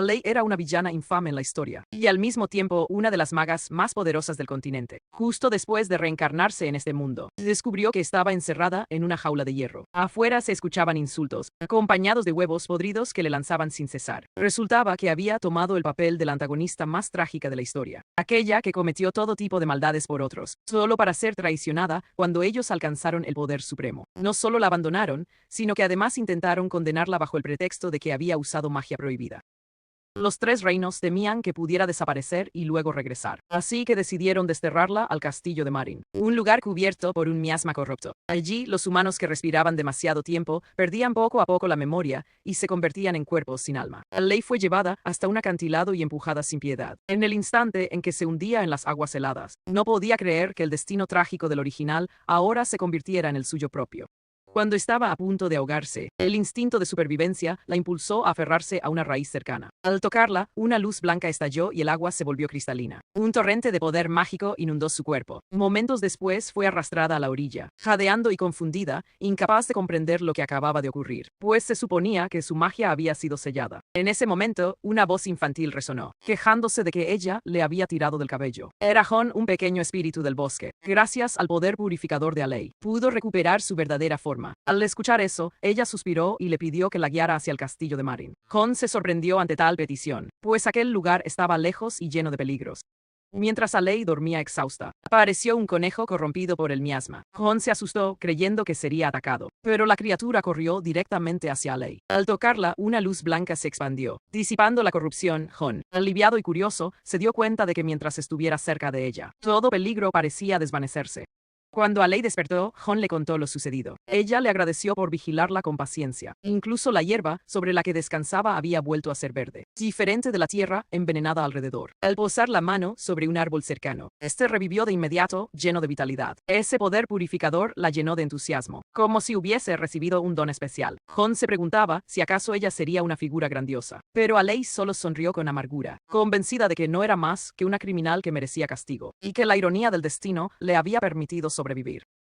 Lei era una villana infame en la historia, y al mismo tiempo una de las magas más poderosas del continente. Justo después de reencarnarse en este mundo, descubrió que estaba encerrada en una jaula de hierro. Afuera se escuchaban insultos, acompañados de huevos podridos que le lanzaban sin cesar. Resultaba que había tomado el papel de la antagonista más trágica de la historia, aquella que cometió todo tipo de maldades por otros, solo para ser traicionada cuando ellos alcanzaron el poder supremo. No solo la abandonaron, sino que además intentaron condenarla bajo el pretexto de que había usado magia prohibida. Los tres reinos temían que pudiera desaparecer y luego regresar, así que decidieron desterrarla al castillo de Marin, un lugar cubierto por un miasma corrupto. Allí, los humanos que respiraban demasiado tiempo perdían poco a poco la memoria y se convertían en cuerpos sin alma. Lei fue llevada hasta un acantilado y empujada sin piedad. En el instante en que se hundía en las aguas heladas, no podía creer que el destino trágico del original ahora se convirtiera en el suyo propio. Cuando estaba a punto de ahogarse, el instinto de supervivencia la impulsó a aferrarse a una raíz cercana. Al tocarla, una luz blanca estalló y el agua se volvió cristalina. Un torrente de poder mágico inundó su cuerpo. Momentos después fue arrastrada a la orilla, jadeando y confundida, incapaz de comprender lo que acababa de ocurrir, pues se suponía que su magia había sido sellada. En ese momento, una voz infantil resonó, quejándose de que ella le había tirado del cabello. Era Hon, un pequeño espíritu del bosque. Gracias al poder purificador de Lei, pudo recuperar su verdadera forma. Al escuchar eso, ella suspiró y le pidió que la guiara hacia el castillo de Marin. Hon se sorprendió ante tal petición, pues aquel lugar estaba lejos y lleno de peligros. Mientras Lei dormía exhausta, apareció un conejo corrompido por el miasma. Hon se asustó, creyendo que sería atacado, pero la criatura corrió directamente hacia Lei. Al tocarla, una luz blanca se expandió, disipando la corrupción. Hon, aliviado y curioso, se dio cuenta de que mientras estuviera cerca de ella, todo peligro parecía desvanecerse. Cuando Lei despertó, Hon le contó lo sucedido. Ella le agradeció por vigilarla con paciencia. Incluso la hierba sobre la que descansaba había vuelto a ser verde, diferente de la tierra envenenada alrededor. Al posar la mano sobre un árbol cercano, este revivió de inmediato, lleno de vitalidad. Ese poder purificador la llenó de entusiasmo, como si hubiese recibido un don especial. Hon se preguntaba si acaso ella sería una figura grandiosa, pero Lei solo sonrió con amargura, convencida de que no era más que una criminal que merecía castigo, y que la ironía del destino le había permitido sobrevivir.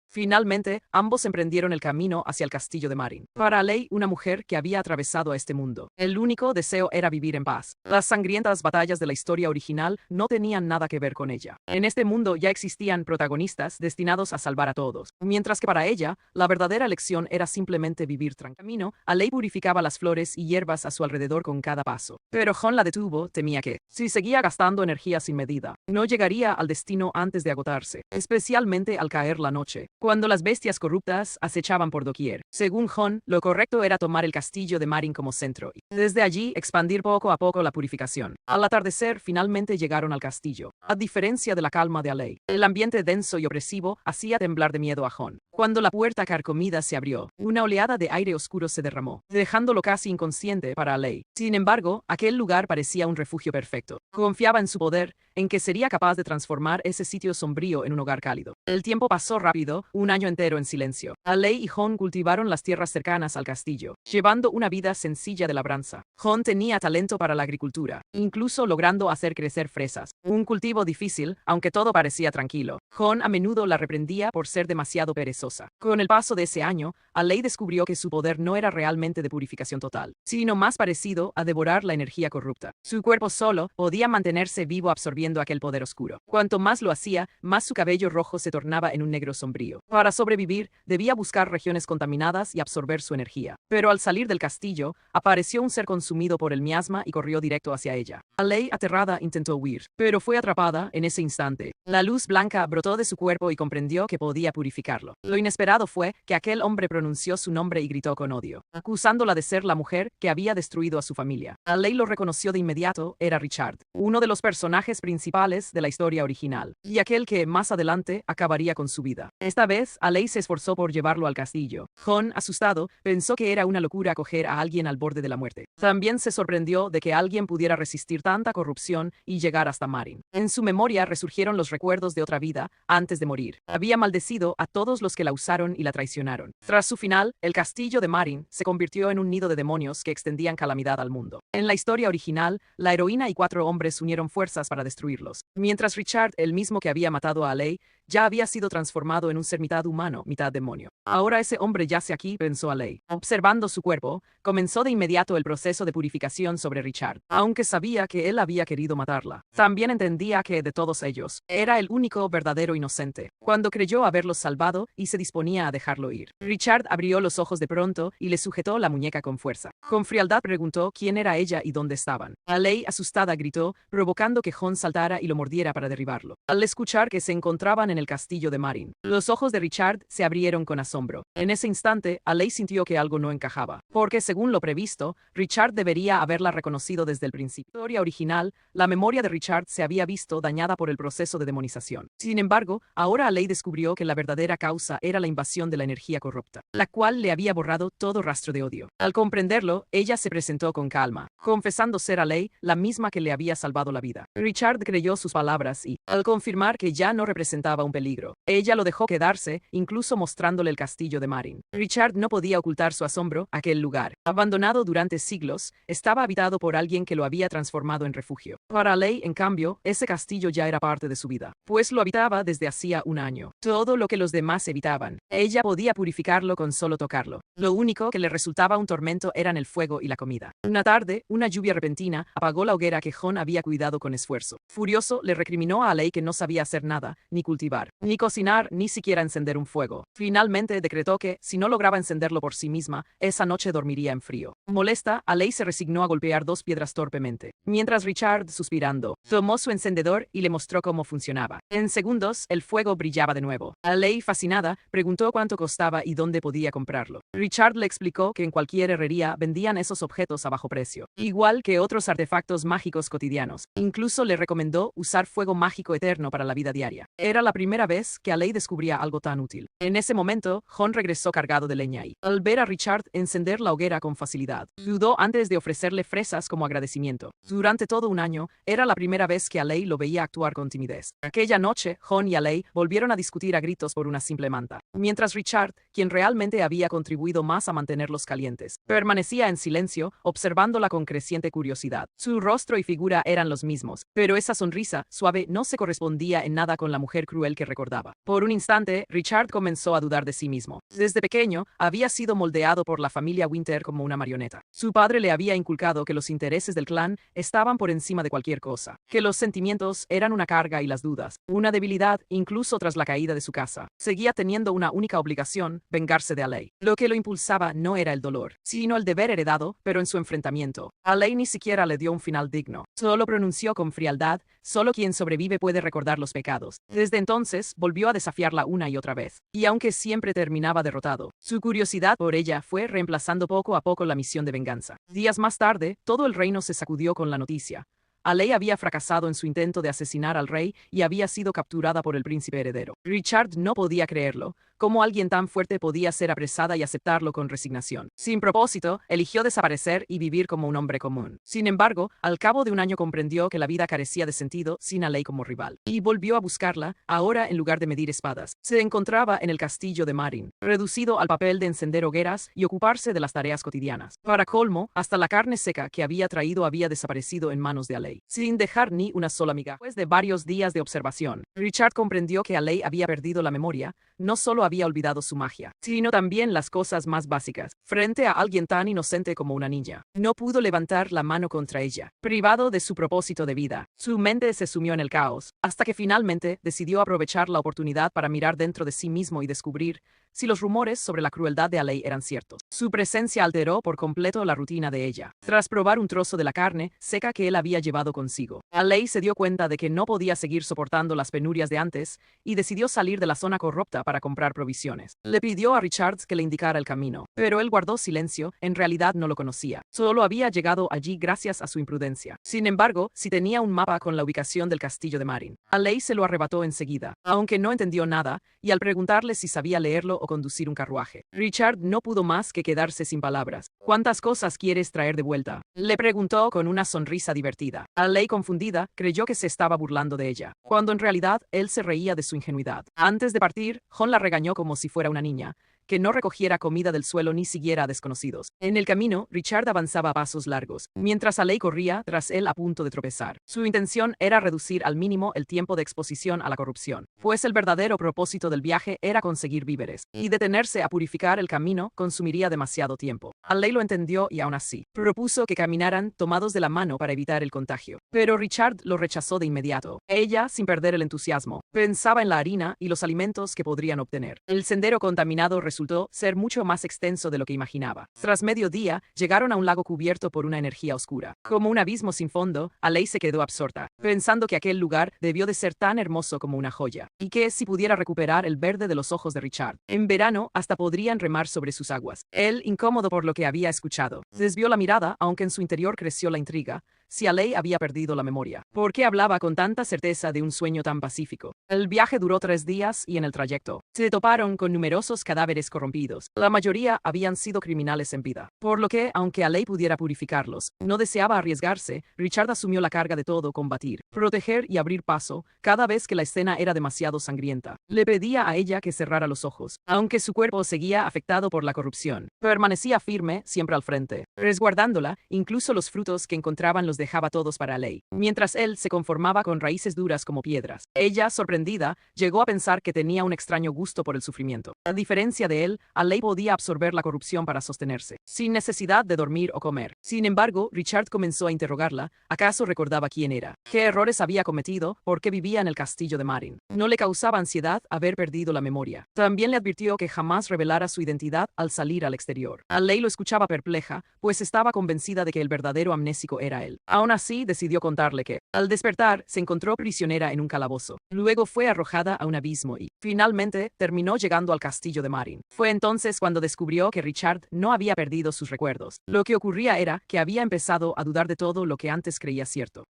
Finalmente, ambos emprendieron el camino hacia el castillo de Marin. Para Lei, una mujer que había atravesado a este mundo, el único deseo era vivir en paz. Las sangrientas batallas de la historia original no tenían nada que ver con ella. En este mundo ya existían protagonistas destinados a salvar a todos, mientras que para ella, la verdadera elección era simplemente vivir tranquilo. Lei purificaba las flores y hierbas a su alrededor con cada paso. Pero Hon la detuvo, temía que, si seguía gastando energía sin medida, no llegaría al destino antes de agotarse, especialmente al caer la noche, cuando las bestias corruptas acechaban por doquier. Según Hon, lo correcto era tomar el castillo de Marin como centro y, desde allí, expandir poco a poco la purificación. Al atardecer, finalmente llegaron al castillo. A diferencia de la calma de Lei, el ambiente denso y opresivo hacía temblar de miedo a Hon. Cuando la puerta carcomida se abrió, una oleada de aire oscuro se derramó, dejándolo casi inconsciente para Lei. Sin embargo, aquel lugar parecía un refugio perfecto. Confiaba en su poder, en que sería capaz de transformar ese sitio sombrío en un hogar cálido. El tiempo pasó rápido, un año entero en silencio. Lei y Hon cultivaron las tierras cercanas al castillo, llevando una vida sencilla de labranza. Hon tenía talento para la agricultura, incluso logrando hacer crecer fresas, un cultivo difícil, aunque todo parecía tranquilo. Hon a menudo la reprendía por ser demasiado perezosa. Con el paso de ese año, Lei descubrió que su poder no era realmente de purificación total, sino más parecido a devorar la energía corrupta. Su cuerpo solo podía mantenerse vivo absorbiendo aquel poder oscuro. Cuanto más lo hacía, más su cabello rojo se tornaba en un negro sombrío. Para sobrevivir, debía buscar regiones contaminadas y absorber su energía. Pero al salir del castillo, apareció un ser consumido por el miasma y corrió directo hacia ella. Lei, aterrada, intentó huir, pero fue atrapada en ese instante. La luz blanca brotó de su cuerpo y comprendió que podía purificarlo. Lo inesperado fue que aquel hombre pronunció su nombre y gritó con odio, acusándola de ser la mujer que había destruido a su familia. Lei lo reconoció de inmediato, era Richard, uno de los personajes principales de la historia original, y aquel que, más adelante, acabaría con su vida. Esta vez, Lei se esforzó por llevarlo al castillo. Hon, asustado, pensó que era una locura acoger a alguien al borde de la muerte. También se sorprendió de que alguien pudiera resistir tanta corrupción y llegar hasta Marin. En su memoria resurgieron los recuerdos de otra vida, antes de morir. Había maldecido a todos los que la usaron y la traicionaron. Tras su final, el castillo de Marin se convirtió en un nido de demonios que extendían calamidad al mundo. En la historia original, la heroína y 4 hombres unieron fuerzas para destruirlos, mientras Richard, el mismo que había matado a Lei, ya había sido transformado en un ser mitad humano, mitad demonio. Ahora ese hombre yace aquí, pensó Alei. Observando su cuerpo, comenzó de inmediato el proceso de purificación sobre Richard, aunque sabía que él había querido matarla. También entendía que, de todos ellos, era el único verdadero inocente. Cuando creyó haberlos salvado y se disponía a dejarlo ir, Richard abrió los ojos de pronto y le sujetó la muñeca con fuerza. Con frialdad preguntó quién era ella y dónde estaban. Alei, asustada, gritó, provocando que Jon saltara y lo mordiera para derribarlo. Al escuchar que se encontraban en el castillo de Meereen, los ojos de Richard se abrieron con asombro. En ese instante, Alei sintió que algo no encajaba, porque según lo previsto, Richard debería haberla reconocido desde el principio. En la historia original, la memoria de Richard se había visto dañada por el proceso de demonización. Sin embargo, ahora Alei descubrió que la verdadera causa era la invasión de la energía corrupta, la cual le había borrado todo rastro de odio. Al comprenderlo, ella se presentó con calma, confesando ser Alei, la misma que le había salvado la vida. Richard creyó sus palabras y, al confirmar que ya no representaba un peligro, ella lo dejó quedarse, incluso mostrándole el castillo de Meereen. Richard no podía ocultar su asombro. Aquel lugar, abandonado durante siglos, estaba habitado por alguien que lo había transformado en refugio. Para Alei, en cambio, ese castillo ya era parte de su vida, pues lo habitaba desde hacía un año. Todo lo que los demás evitaban, ella podía purificarlo con solo tocarlo. Lo único que le resultaba un tormento eran el fuego y la comida. Una tarde, una lluvia repentina apagó la hoguera que Jon había cuidado con esfuerzo. Furioso, le recriminó a Alei que no sabía hacer nada, ni cultivar, ni cocinar, ni siquiera encender un fuego. Finalmente decretó que, si no lograba encenderlo por sí misma, esa noche dormiría en frío. Molesta, Alei se resignó a golpear dos piedras torpemente, mientras Richard, suspirando, tomó su encendedor y le mostró cómo funcionaba. En segundos, el fuego brillaba de nuevo. Alei, fascinada, preguntó cuánto costaba y dónde podía comprarlo. Richard le explicó que en cualquier herrería vendían esos objetos a bajo precio, igual que otros artefactos mágicos cotidianos. Incluso le recomendó usar fuego mágico eterno para la vida diaria. Era la primera vez que Alei descubría algo tan útil. En ese momento, Jon regresó cargado de leña y, al ver a Richard encender la hoguera con facilidad, dudó antes de ofrecerle fresas como agradecimiento. Durante todo un año, era la primera vez que Alei lo veía actuar con timidez. Aquella noche, Jon y Alei volvieron a discutir a gritos por una simple manta, mientras Richard, quien realmente había contribuido más a mantenerlos calientes, permanecía en silencio, observándola con creciente curiosidad. Su rostro y figura eran los mismos, pero esa sonrisa suave no se correspondía en nada con la mujer cruel que recordaba. Por un instante, Richard comenzó a dudar de sí mismo. Desde pequeño, había sido moldeado por la familia Winter como una marioneta. Su padre le había inculcado que los intereses del clan estaban por encima de cualquier cosa, que los sentimientos eran una carga y las dudas, una debilidad, incluso tras la caída de su casa. Seguía teniendo una única obligación, vengarse de Alei. Lo que lo impulsaba no era el dolor, sino el deber heredado, pero en su enfrentamiento, Alei ni siquiera le dio un final digno. Solo pronunció con frialdad, solo quien sobrevive puede recordar los pecados. Desde entonces, volvió a desafiarla una y otra vez, y aunque siempre terminaba derrotado, su curiosidad por ella fue reemplazando poco a poco la misión de venganza. Días más tarde, todo el reino se sacudió con la noticia. Alei había fracasado en su intento de asesinar al rey y había sido capturada por el príncipe heredero. Richard no podía creerlo. ¿Cómo alguien tan fuerte podía ser apresada y aceptarlo con resignación? Sin propósito, eligió desaparecer y vivir como un hombre común. Sin embargo, al cabo de un año comprendió que la vida carecía de sentido sin Alei como rival, y volvió a buscarla, ahora en lugar de medir espadas. Se encontraba en el castillo de Meereen, reducido al papel de encender hogueras y ocuparse de las tareas cotidianas. Para colmo, hasta la carne seca que había traído había desaparecido en manos de Alei, sin dejar ni una sola miga. Después de varios días de observación, Richard comprendió que Alei había perdido la memoria. No solo había olvidado su magia, sino también las cosas más básicas. Frente a alguien tan inocente como una niña, no pudo levantar la mano contra ella. Privado de su propósito de vida, su mente se sumió en el caos, hasta que finalmente decidió aprovechar la oportunidad para mirar dentro de sí mismo y descubrir si los rumores sobre la crueldad de Alei eran ciertos. Su presencia alteró por completo la rutina de ella. Tras probar un trozo de la carne seca que él había llevado consigo, Alei se dio cuenta de que no podía seguir soportando las penurias de antes y decidió salir de la zona corrupta para comprar provisiones. Le pidió a Richards que le indicara el camino, pero él guardó silencio. En realidad no lo conocía. Solo había llegado allí gracias a su imprudencia. Sin embargo, sí tenía un mapa con la ubicación del castillo de Meereen. Alei se lo arrebató enseguida, aunque no entendió nada, y al preguntarle si sabía leerlo o conducir un carruaje, Richard no pudo más que quedarse sin palabras. ¿Cuántas cosas quieres traer de vuelta?, le preguntó con una sonrisa divertida. Alei, confundida, creyó que se estaba burlando de ella, cuando en realidad él se reía de su ingenuidad. Antes de partir, Jon la regañó como si fuera una niña, que no recogiera comida del suelo ni siguiera a desconocidos. En el camino, Richard avanzaba a pasos largos, mientras Alei corría tras él a punto de tropezar. Su intención era reducir al mínimo el tiempo de exposición a la corrupción, pues el verdadero propósito del viaje era conseguir víveres, y detenerse a purificar el camino consumiría demasiado tiempo. Alei lo entendió y aún así, propuso que caminaran tomados de la mano para evitar el contagio. Pero Richard lo rechazó de inmediato. Ella, sin perder el entusiasmo, pensaba en la harina y los alimentos que podrían obtener. El sendero contaminado resultó ser mucho más extenso de lo que imaginaba. Tras mediodía, llegaron a un lago cubierto por una energía oscura. Como un abismo sin fondo, Alei se quedó absorta, pensando que aquel lugar debió de ser tan hermoso como una joya, y que si pudiera recuperar el verde de los ojos de Richard, en verano hasta podrían remar sobre sus aguas. Él, incómodo por lo que había escuchado, desvió la mirada, aunque en su interior creció la intriga. Si Alei había perdido la memoria, ¿por qué hablaba con tanta certeza de un sueño tan pacífico? El viaje duró 3 días y en el trayecto se toparon con numerosos cadáveres corrompidos. La mayoría habían sido criminales en vida, por lo que, aunque Alei pudiera purificarlos, no deseaba arriesgarse. Richard asumió la carga de todo: combatir, proteger y abrir paso. Cada vez que la escena era demasiado sangrienta, le pedía a ella que cerrara los ojos. Aunque su cuerpo seguía afectado por la corrupción, permanecía firme, siempre al frente, resguardándola. Incluso los frutos que encontraban los dejaba todos para Alei, mientras él se conformaba con raíces duras como piedras. Ella, sorprendida, llegó a pensar que tenía un extraño gusto por el sufrimiento. A diferencia de él, Alei podía absorber la corrupción para sostenerse, sin necesidad de dormir o comer. Sin embargo, Richard comenzó a interrogarla. ¿Acaso recordaba quién era? ¿Qué errores había cometido? ¿Por qué vivía en el castillo de Marin? No le causaba ansiedad haber perdido la memoria. También le advirtió que jamás revelara su identidad al salir al exterior. Alei lo escuchaba perpleja, pues estaba convencida de que el verdadero amnésico era él. Aún así, decidió contarle que, al despertar, se encontró prisionera en un calabozo. Luego fue arrojada a un abismo y, finalmente, terminó llegando al castillo de Marin. Fue entonces cuando descubrió que Richard no había perdido sus recuerdos. Lo que ocurría era que había empezado a dudar de todo lo que antes creía cierto.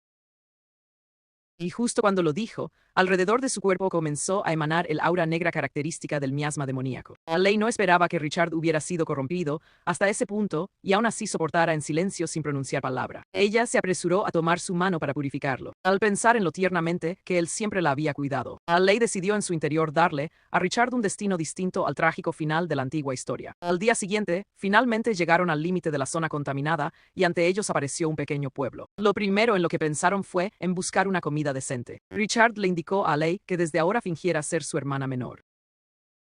Y justo cuando lo dijo, alrededor de su cuerpo comenzó a emanar el aura negra característica del miasma demoníaco. Alei no esperaba que Richard hubiera sido corrompido hasta ese punto, y aún así soportara en silencio sin pronunciar palabra. Ella se apresuró a tomar su mano para purificarlo, al pensar en lo tiernamente que él siempre la había cuidado. Alei decidió en su interior darle a Richard un destino distinto al trágico final de la antigua historia. Al día siguiente, finalmente llegaron al límite de la zona contaminada, y ante ellos apareció un pequeño pueblo. Lo primero en lo que pensaron fue en buscar una comida decente. Richard le indicó a Alei que desde ahora fingiera ser su hermana menor.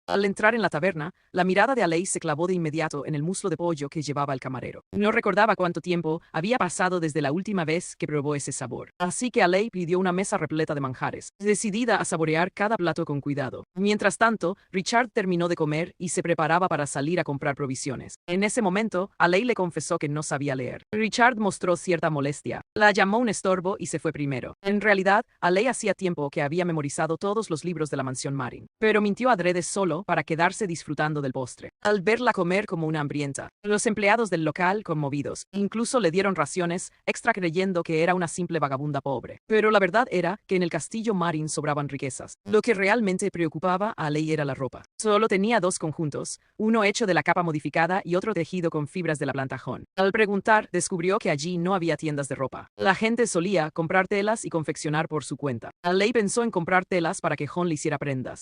Al entrar en la taberna, la mirada de Alei se clavó de inmediato en el muslo de pollo que llevaba el camarero. No recordaba cuánto tiempo había pasado desde la última vez que probó ese sabor. Así que Alei pidió una mesa repleta de manjares, decidida a saborear cada plato con cuidado. Mientras tanto, Richard terminó de comer y se preparaba para salir a comprar provisiones. En ese momento, Alei le confesó que no sabía leer. Richard mostró cierta molestia. La llamó un estorbo y se fue primero. En realidad, Alei hacía tiempo que había memorizado todos los libros de la mansión Marin, pero mintió adrede solo para quedarse disfrutando del postre. Al verla comer como una hambrienta, los empleados del local, conmovidos, incluso le dieron raciones extra creyendo que era una simple vagabunda pobre. Pero la verdad era que en el castillo Marin sobraban riquezas. Lo que realmente preocupaba a Alei era la ropa. Solo tenía 2 conjuntos, uno hecho de la capa modificada y otro tejido con fibras de la planta Jon. Al preguntar, descubrió que allí no había tiendas de ropa. La gente solía comprar telas y confeccionar por su cuenta. Alei pensó en comprar telas para que Jon le hiciera prendas.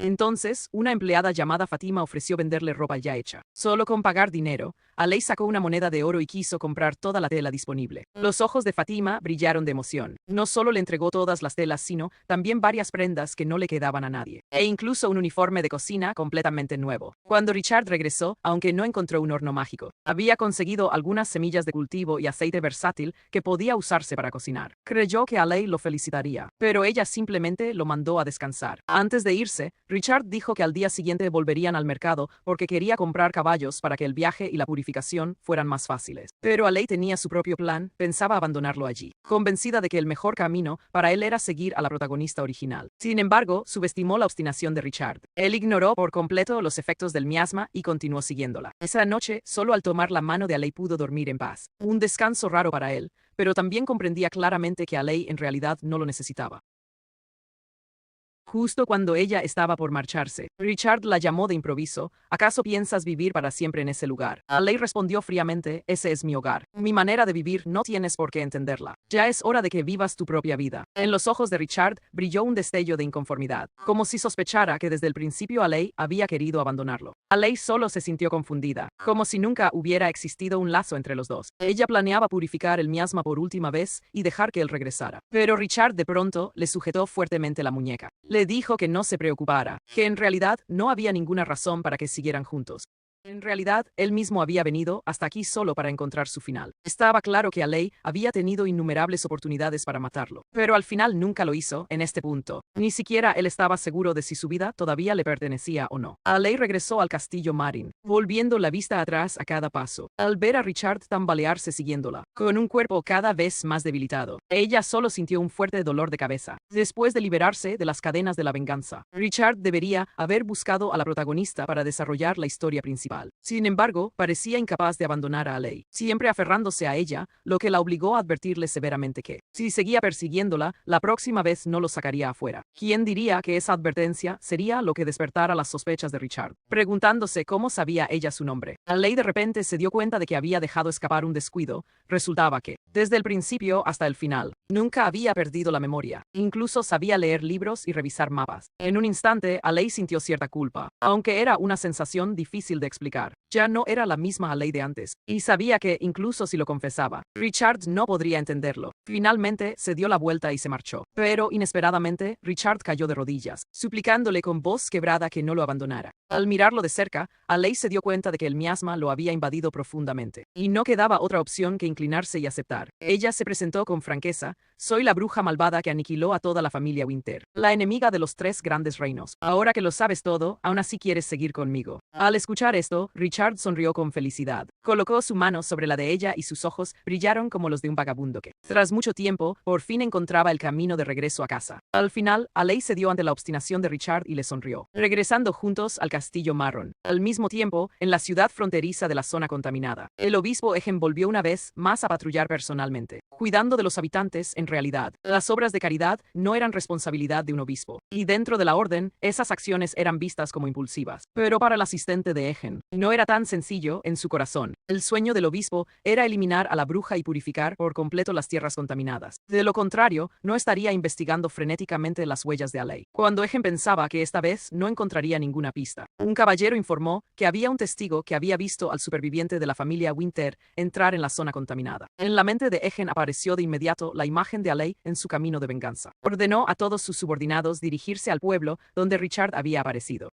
Entonces, una empleada llamada Fatima ofreció venderle ropa ya hecha. Solo con pagar dinero, Alei sacó una moneda de oro y quiso comprar toda la tela disponible. Los ojos de Fatima brillaron de emoción. No solo le entregó todas las telas, sino también varias prendas que no le quedaban a nadie, e incluso un uniforme de cocina completamente nuevo. Cuando Richard regresó, aunque no encontró un horno mágico, había conseguido algunas semillas de cultivo y aceite versátil que podía usarse para cocinar. Creyó que Alei lo felicitaría, pero ella simplemente lo mandó a descansar. Antes de irse, Richard dijo que al día siguiente volverían al mercado porque quería comprar caballos para que el viaje y la purificación fueran más fáciles. Pero Alei tenía su propio plan, pensaba abandonarlo allí, convencida de que el mejor camino para él era seguir a la protagonista original. Sin embargo, subestimó la obstinación de Richard. Él ignoró por completo los efectos del miasma y continuó siguiéndola. Esa noche, solo al tomar la mano de Alei pudo dormir en paz. Un descanso raro para él, pero también comprendía claramente que Alei en realidad no lo necesitaba. justo cuando ella estaba por marcharse. Richard la llamó de improviso. ¿Acaso piensas vivir para siempre en ese lugar? Alei respondió fríamente, ese es mi hogar. Mi manera de vivir no tienes por qué entenderla. Ya es hora de que vivas tu propia vida. En los ojos de Richard brilló un destello de inconformidad, como si sospechara que desde el principio Alei había querido abandonarlo. Alei solo se sintió confundida, como si nunca hubiera existido un lazo entre los dos. Ella planeaba purificar el miasma por última vez y dejar que él regresara. Pero Richard de pronto le sujetó fuertemente la muñeca. Le dijo que no se preocupara, que en realidad no había ninguna razón para que siguieran juntos. En realidad, él mismo había venido hasta aquí solo para encontrar su final. Estaba claro que Alei había tenido innumerables oportunidades para matarlo, pero al final nunca lo hizo en este punto. Ni siquiera él estaba seguro de si su vida todavía le pertenecía o no. Alei regresó al castillo Marin, volviendo la vista atrás a cada paso, al ver a Richard tambalearse siguiéndola, con un cuerpo cada vez más debilitado. Ella solo sintió un fuerte dolor de cabeza. Después de liberarse de las cadenas de la venganza, Richard debería haber buscado a la protagonista para desarrollar la historia principal. Sin embargo, parecía incapaz de abandonar a Alei, siempre aferrándose a ella, lo que la obligó a advertirle severamente que, si seguía persiguiéndola, la próxima vez no lo sacaría afuera. ¿Quién diría que esa advertencia sería lo que despertara las sospechas de Richard? Preguntándose cómo sabía ella su nombre, Alei de repente se dio cuenta de que había dejado escapar un descuido. Resultaba que, desde el principio hasta el final, nunca había perdido la memoria. Incluso sabía leer libros y revisar mapas. En un instante, Alei sintió cierta culpa, aunque era una sensación difícil de explicar. Ya no era la misma Alei de antes, y sabía que, incluso si lo confesaba, Richard no podría entenderlo. Finalmente, se dio la vuelta y se marchó. Pero, inesperadamente, Richard cayó de rodillas, suplicándole con voz quebrada que no lo abandonara. Al mirarlo de cerca, Alei se dio cuenta de que el miasma lo había invadido profundamente, y no quedaba otra opción que inclinarse y aceptar. Ella se presentó con franqueza: soy la bruja malvada que aniquiló a toda la familia Winter, la enemiga de los tres grandes reinos. Ahora que lo sabes todo, aún así quieres seguir conmigo. Al escuchar esto, Richard sonrió con felicidad. Colocó su mano sobre la de ella y sus ojos brillaron como los de un vagabundo que, tras mucho tiempo, por fin encontraba el camino de regreso a casa. Al final, Alei cedió ante la obstinación de Richard y le sonrió, regresando juntos al castillo Marron. Al mismo tiempo, en la ciudad fronteriza de la zona contaminada, el obispo Egen volvió una vez más a patrullar personalmente, cuidando de los habitantes. En realidad, las obras de caridad no eran responsabilidad de un obispo, y dentro de la orden, esas acciones eran vistas como impulsivas. Pero para el asistente de Egen, no era tan sencillo. En su corazón, el sueño del obispo era eliminar a la bruja y purificar por completo las tierras contaminadas. De lo contrario, no estaría investigando frenéticamente las huellas de Alei. Cuando Egen pensaba que esta vez no encontraría ninguna pista, un caballero informó que había un testigo que había visto al superviviente de la familia Winter entrar en la zona contaminada. En la mente de Egen apareció de inmediato la imagen de Alei en su camino de venganza. Ordenó a todos sus subordinados dirigirse al pueblo donde Richard había aparecido.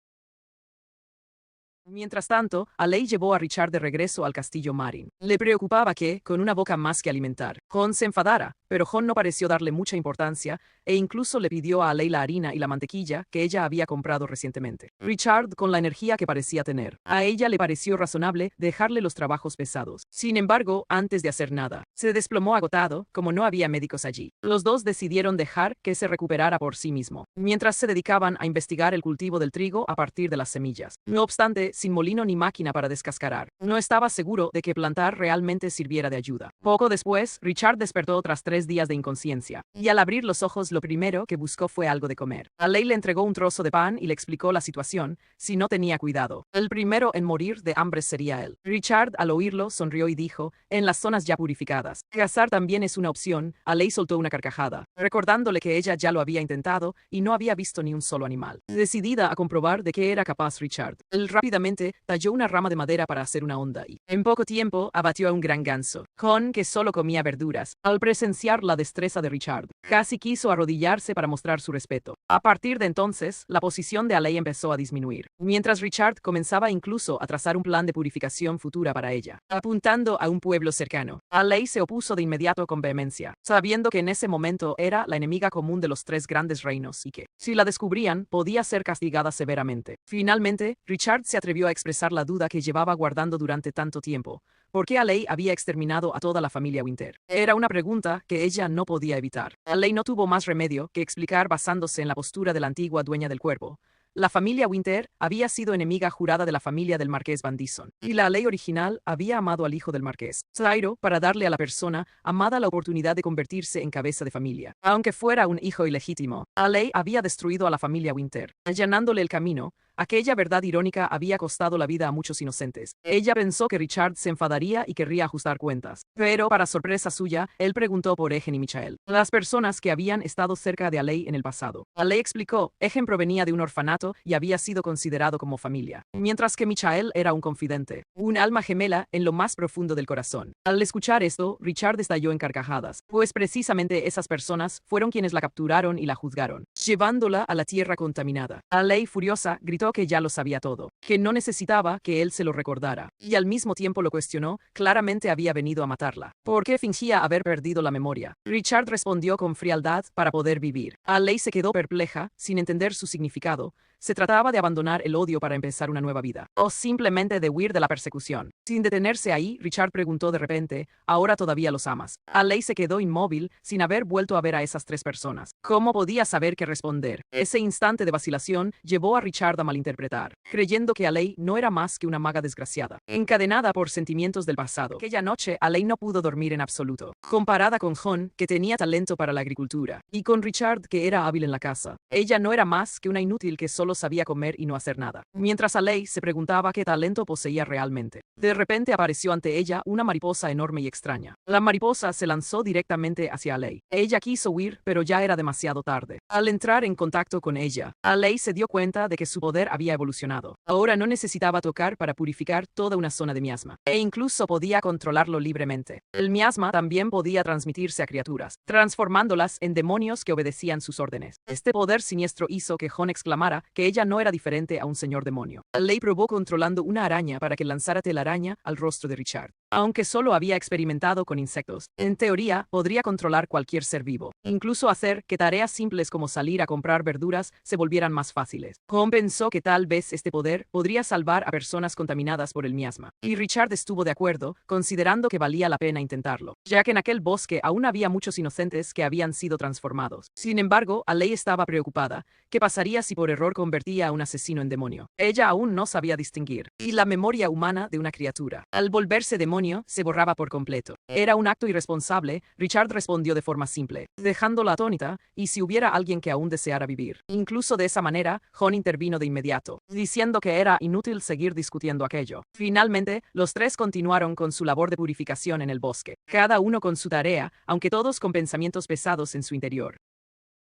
Mientras tanto, Alei llevó a Richard de regreso al castillo Marin. Le preocupaba que, con una boca más que alimentar, Jon se enfadara, pero Jon no pareció darle mucha importancia, e incluso le pidió a Alei la harina y la mantequilla que ella había comprado recientemente. Richard, con la energía que parecía tener, a ella le pareció razonable dejarle los trabajos pesados. Sin embargo, antes de hacer nada, se desplomó agotado, como no había médicos allí. Los dos decidieron dejar que se recuperara por sí mismo, mientras se dedicaban a investigar el cultivo del trigo a partir de las semillas. No obstante, sin molino ni máquina para descascarar, no estaba seguro de que plantar realmente sirviera de ayuda. Poco después, Richard despertó tras 3 días de inconsciencia, y al abrir los ojos lo primero que buscó fue algo de comer. Alei le entregó un trozo de pan y le explicó la situación: si no tenía cuidado, el primero en morir de hambre sería él. Richard, al oírlo, sonrió y dijo: en las zonas ya purificadas, cazar también es una opción. Alei soltó una carcajada, recordándole que ella ya lo había intentado y no había visto ni un solo animal. Decidida a comprobar de qué era capaz Richard, él rápidamente talló una rama de madera para hacer una honda y, en poco tiempo, abatió a un gran ganso. Jon, que solo comía verduras, al presenciar la destreza de Richard, casi quiso arrodillarse para mostrar su respeto. A partir de entonces, la posición de Alei empezó a disminuir, mientras Richard comenzaba incluso a trazar un plan de purificación futura para ella, apuntando a un pueblo cercano. Alei se opuso de inmediato con vehemencia, sabiendo que en ese momento era la enemiga común de los tres grandes reinos y que, si la descubrían, podía ser castigada severamente. Finalmente, Richard se atrevió a expresar la duda que llevaba guardando durante tanto tiempo: ¿por qué Alei había exterminado a toda la familia Winter? Era una pregunta que ella no podía evitar. Alei no tuvo más remedio que explicar basándose en la postura de la antigua dueña del cuerpo: La familia Winter había sido enemiga jurada de la familia del marqués Van Dyson, y la ley original había amado al hijo del marqués, Tyro, para darle a la persona amada la oportunidad de convertirse en cabeza de familia. Aunque fuera un hijo ilegítimo, la ley había destruido a la familia Winter, allanándole el camino. Aquella verdad irónica había costado la vida a muchos inocentes. Ella pensó que Richard se enfadaría y querría ajustar cuentas. Pero, para sorpresa suya, él preguntó por Egen y Michael, las personas que habían estado cerca de Alei en el pasado. Alei explicó, Egen provenía de un orfanato y había sido considerado como familia, mientras que Michael era un confidente, un alma gemela en lo más profundo del corazón. Al escuchar esto, Richard estalló en carcajadas, pues precisamente esas personas fueron quienes la capturaron y la juzgaron, llevándola a la tierra contaminada. Alei, furiosa, gritó que ya lo sabía todo, que no necesitaba que él se lo recordara, y al mismo tiempo lo cuestionó, claramente había venido a matarla. ¿Por qué fingía haber perdido la memoria? Richard respondió con frialdad, para poder vivir. Alei se quedó perpleja, sin entender su significado. ¿Se trataba de abandonar el odio para empezar una nueva vida, o simplemente de huir de la persecución? Sin detenerse ahí, Richard preguntó de repente, ¿ahora todavía los amas? Alei se quedó inmóvil, sin haber vuelto a ver a esas tres personas. ¿Cómo podía saber qué responder? Ese instante de vacilación llevó a Richard a malinterpretar, creyendo que Alei no era más que una maga desgraciada, encadenada por sentimientos del pasado. Aquella noche, Alei no pudo dormir en absoluto, comparada con John, que tenía talento para la agricultura, y con Richard, que era hábil en la caza. Ella no era más que una inútil que solo sabía comer y no hacer nada. Mientras Alei se preguntaba qué talento poseía realmente, de repente apareció ante ella una mariposa enorme y extraña. La mariposa se lanzó directamente hacia Alei. Ella quiso huir, pero ya era demasiado tarde. Al entrar en contacto con ella, Alei se dio cuenta de que su poder había evolucionado. Ahora no necesitaba tocar para purificar toda una zona de miasma, e incluso podía controlarlo libremente. El miasma también podía transmitirse a criaturas, transformándolas en demonios que obedecían sus órdenes. Este poder siniestro hizo que John exclamara que ella no era diferente a un señor demonio. Alei probó controlando una araña para que lanzara telaraña al rostro de Richard. Aunque solo había experimentado con insectos, en teoría podría controlar cualquier ser vivo, incluso hacer que tareas simples como salir a comprar verduras se volvieran más fáciles. John pensó que tal vez este poder podría salvar a personas contaminadas por el miasma, y Richard estuvo de acuerdo, considerando que valía la pena intentarlo, ya que en aquel bosque aún había muchos inocentes que habían sido transformados. Sin embargo, Alei estaba preocupada. ¿Qué pasaría si por error convertía a un asesino en demonio? Ella aún no sabía distinguir y la memoria humana de una criatura. Al volverse demonio, se borraba por completo. Era un acto irresponsable. Richard respondió de forma simple, dejándola atónita, y si hubiera alguien que aún deseara vivir. Incluso de esa manera, John intervino de inmediato, diciendo que era inútil seguir discutiendo aquello. Finalmente, los tres continuaron con su labor de purificación en el bosque, cada uno con su tarea, aunque todos con pensamientos pesados en su interior.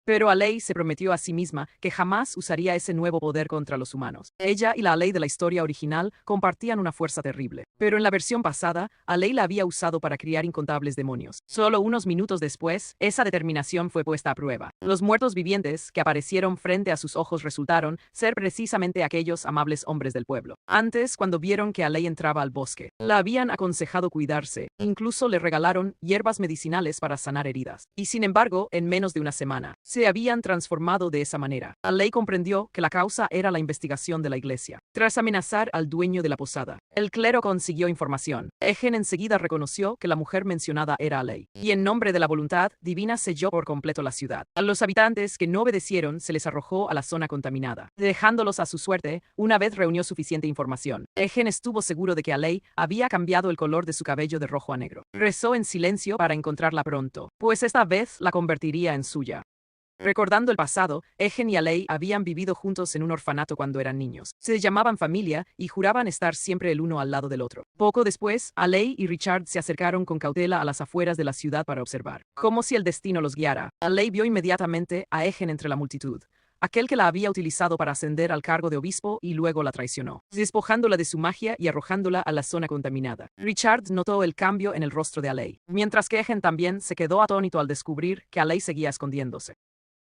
Pero Alei se prometió a sí misma que jamás usaría ese nuevo poder contra los humanos. Ella y la Alei de la historia original compartían una fuerza terrible, pero en la versión pasada, Alei la había usado para criar incontables demonios. Solo unos minutos después, esa determinación fue puesta a prueba. Los muertos vivientes que aparecieron frente a sus ojos resultaron ser precisamente aquellos amables hombres del pueblo. Antes, cuando vieron que Alei entraba al bosque, la habían aconsejado cuidarse, incluso le regalaron hierbas medicinales para sanar heridas. Y sin embargo, en menos de una semana, se habían transformado de esa manera. Alei comprendió que la causa era la investigación de la iglesia. Tras amenazar al dueño de la posada, el clero consiguió información. Egen enseguida reconoció que la mujer mencionada era Alei, y en nombre de la voluntad divina selló por completo la ciudad. A los habitantes que no obedecieron se les arrojó a la zona contaminada, dejándolos a su suerte una vez reunió suficiente información. Egen estuvo seguro de que Alei había cambiado el color de su cabello de rojo a negro. Rezó en silencio para encontrarla pronto, pues esta vez la convertiría en suya. Recordando el pasado, Egen y Alei habían vivido juntos en un orfanato cuando eran niños. Se llamaban familia y juraban estar siempre el uno al lado del otro. Poco después, Alei y Richard se acercaron con cautela a las afueras de la ciudad para observar, como si el destino los guiara. Alei vio inmediatamente a Egen entre la multitud, aquel que la había utilizado para ascender al cargo de obispo y luego la traicionó, despojándola de su magia y arrojándola a la zona contaminada. Richard notó el cambio en el rostro de Alei, mientras que Egen también se quedó atónito al descubrir que Alei seguía escondiéndose.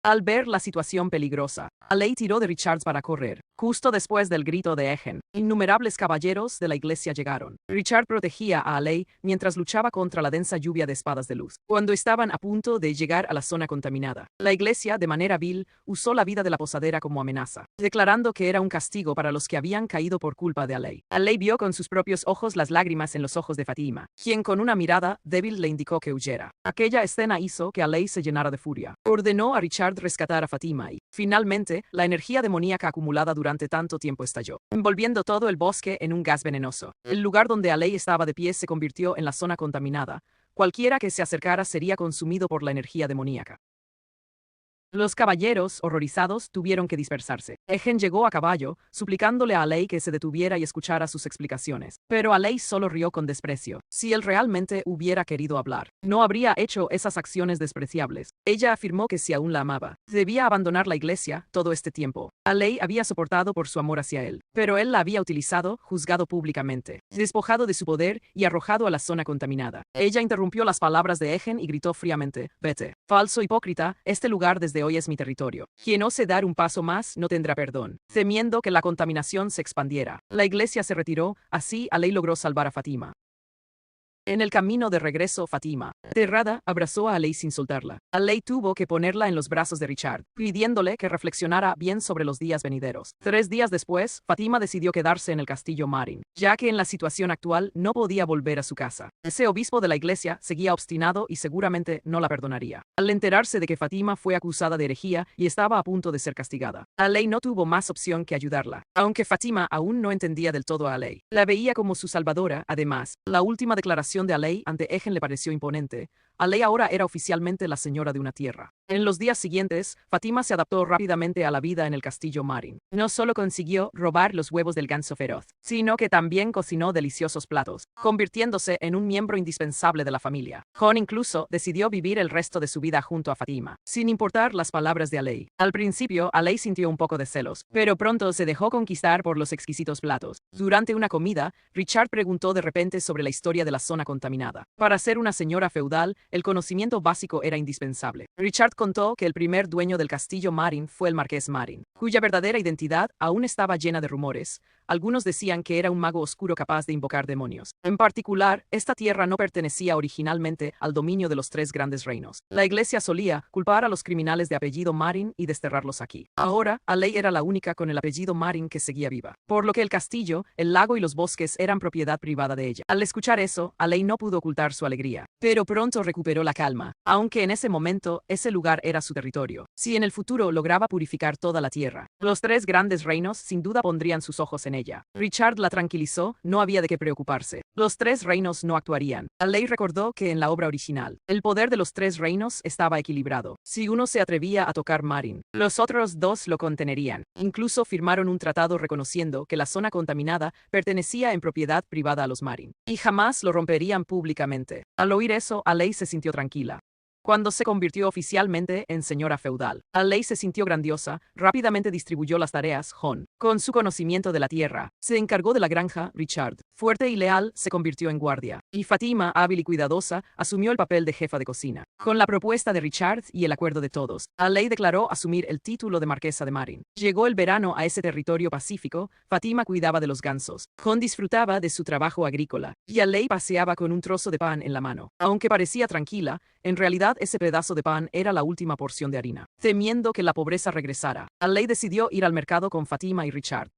Al ver la situación peligrosa, Alei tiró de Richard para correr. Justo después del grito de Egen, innumerables caballeros de la iglesia llegaron. Richard protegía a Alei mientras luchaba contra la densa lluvia de espadas de luz. Cuando estaban a punto de llegar a la zona contaminada, la iglesia, de manera vil, usó la vida de la posadera como amenaza, declarando que era un castigo para los que habían caído por culpa de Alei. Alei vio con sus propios ojos las lágrimas en los ojos de Fatima, quien con una mirada débil le indicó que huyera. Aquella escena hizo que Alei se llenara de furia. Ordenó a Richard Richard rescatar a Fatima y, finalmente, la energía demoníaca acumulada durante tanto tiempo estalló, envolviendo todo el bosque en un gas venenoso. El lugar donde Alei estaba de pie se convirtió en la zona contaminada. Cualquiera que se acercara sería consumido por la energía demoníaca. Los caballeros, horrorizados, tuvieron que dispersarse. Egen llegó a caballo, suplicándole a Alei que se detuviera y escuchara sus explicaciones. Pero Alei solo rió con desprecio. Si él realmente hubiera querido hablar, no habría hecho esas acciones despreciables. Ella afirmó que si aún la amaba, debía abandonar la iglesia todo este tiempo. Alei había soportado por su amor hacia él, pero él la había utilizado, juzgado públicamente, despojado de su poder y arrojado a la zona contaminada. Ella interrumpió las palabras de Egen y gritó fríamente: «Vete, falso hipócrita, este lugar desde hoy es mi territorio. Quien ose dar un paso más no tendrá perdón». Temiendo que la contaminación se expandiera, la iglesia se retiró. Así Alei logró salvar a Fatima. En el camino de regreso, Fatima, aterrada, abrazó a Alei sin soltarla. Alei tuvo que ponerla en los brazos de Richard, pidiéndole que reflexionara bien sobre los días venideros. 3 días después, Fatima decidió quedarse en el castillo Marin, ya que en la situación actual no podía volver a su casa. Ese obispo de la iglesia seguía obstinado y seguramente no la perdonaría. Al enterarse de que Fatima fue acusada de herejía y estaba a punto de ser castigada, Alei no tuvo más opción que ayudarla. Aunque Fatima aún no entendía del todo a Alei, la veía como su salvadora. Además, la última declaración de Alei ante Egen le pareció imponente. Alei ahora era oficialmente la señora de una tierra. En los días siguientes, Fatima se adaptó rápidamente a la vida en el castillo Marin. No solo consiguió robar los huevos del ganso feroz, sino que también cocinó deliciosos platos, convirtiéndose en un miembro indispensable de la familia. Jon incluso decidió vivir el resto de su vida junto a Fatima, sin importar las palabras de Alei. Al principio, Alei sintió un poco de celos, pero pronto se dejó conquistar por los exquisitos platos. Durante una comida, Richard preguntó de repente sobre la historia de la zona contaminada. Para ser una señora feudal, el conocimiento básico era indispensable. Richard contó que el primer dueño del castillo Marin fue el marqués Marin, cuya verdadera identidad aún estaba llena de rumores. Algunos decían que era un mago oscuro capaz de invocar demonios. En particular, esta tierra no pertenecía originalmente al dominio de los 3 grandes reinos. La iglesia solía culpar a los criminales de apellido Marin y desterrarlos aquí. Ahora, Alei era la única con el apellido Marin que seguía viva, por lo que el castillo, el lago y los bosques eran propiedad privada de ella. Al escuchar eso, Alei no pudo ocultar su alegría, pero pronto recuperó la calma, aunque en ese momento ese lugar era su territorio. Si en el futuro lograba purificar toda la tierra, los 3 grandes reinos sin duda pondrían sus ojos en ella. Richard la tranquilizó, no había de qué preocuparse. Los 3 reinos no actuarían. Alei recordó que en la obra original, el poder de los 3 reinos estaba equilibrado. Si uno se atrevía a tocar Marin, los otros 2 lo contenerían. Incluso firmaron un tratado reconociendo que la zona contaminada pertenecía en propiedad privada a los Marin, y jamás lo romperían públicamente. Al oír eso, Alei se sintió tranquila. Cuando se convirtió oficialmente en señora feudal, Alei se sintió grandiosa, rápidamente distribuyó las tareas. Jon, con su conocimiento de la tierra, se encargó de la granja. Richard, fuerte y leal, se convirtió en guardia, y Fatima, hábil y cuidadosa, asumió el papel de jefa de cocina. Con la propuesta de Richard y el acuerdo de todos, Alei declaró asumir el título de marquesa de Marin. Llegó el verano a ese territorio pacífico. Fatima cuidaba de los gansos, Jon disfrutaba de su trabajo agrícola, y Alei paseaba con un trozo de pan en la mano. Aunque parecía tranquila, en realidad ese pedazo de pan era la última porción de harina. Temiendo que la pobreza regresara, Alei decidió ir al mercado con Fatima y Richard.